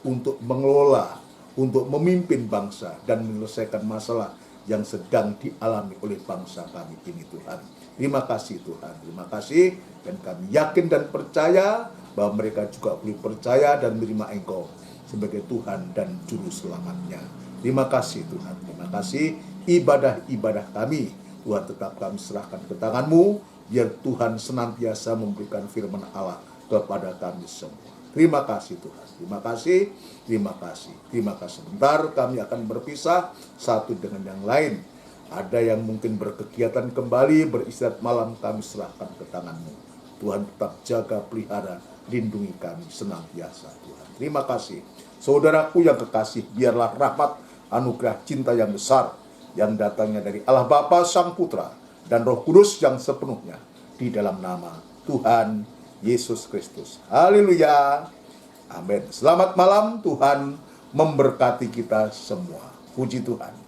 untuk mengelola, untuk memimpin bangsa dan menyelesaikan masalah yang sedang dialami oleh bangsa kami ini Tuhan. Terima kasih Tuhan, terima kasih, dan kami yakin dan percaya bahwa mereka juga boleh percaya dan menerima Engkau sebagai Tuhan dan Juru Selamatnya. Terima kasih Tuhan, terima kasih. Ibadah-ibadah kami, Tuhan tetap kami serahkan ke tangan-Mu, biar Tuhan senantiasa memberikan firman Allah kepada kami semua. Terima kasih Tuhan, terima kasih, terima kasih, terima kasih. Sebentar kami akan berpisah satu dengan yang lain. Ada yang mungkin berkegiatan kembali, beristirahat malam, kami serahkan ke tangan-Mu. Tuhan tetap jaga, pelihara, lindungi kami senantiasa Tuhan. Terima kasih. Saudaraku yang kekasih, biarlah rahmat, anugerah, cinta yang besar yang datangnya dari Allah Bapa, Sang Putra, dan Roh Kudus yang sepenuhnya di dalam nama Tuhan Yesus Kristus. Haleluya. Amin. Selamat malam, Tuhan memberkati kita semua. Puji Tuhan.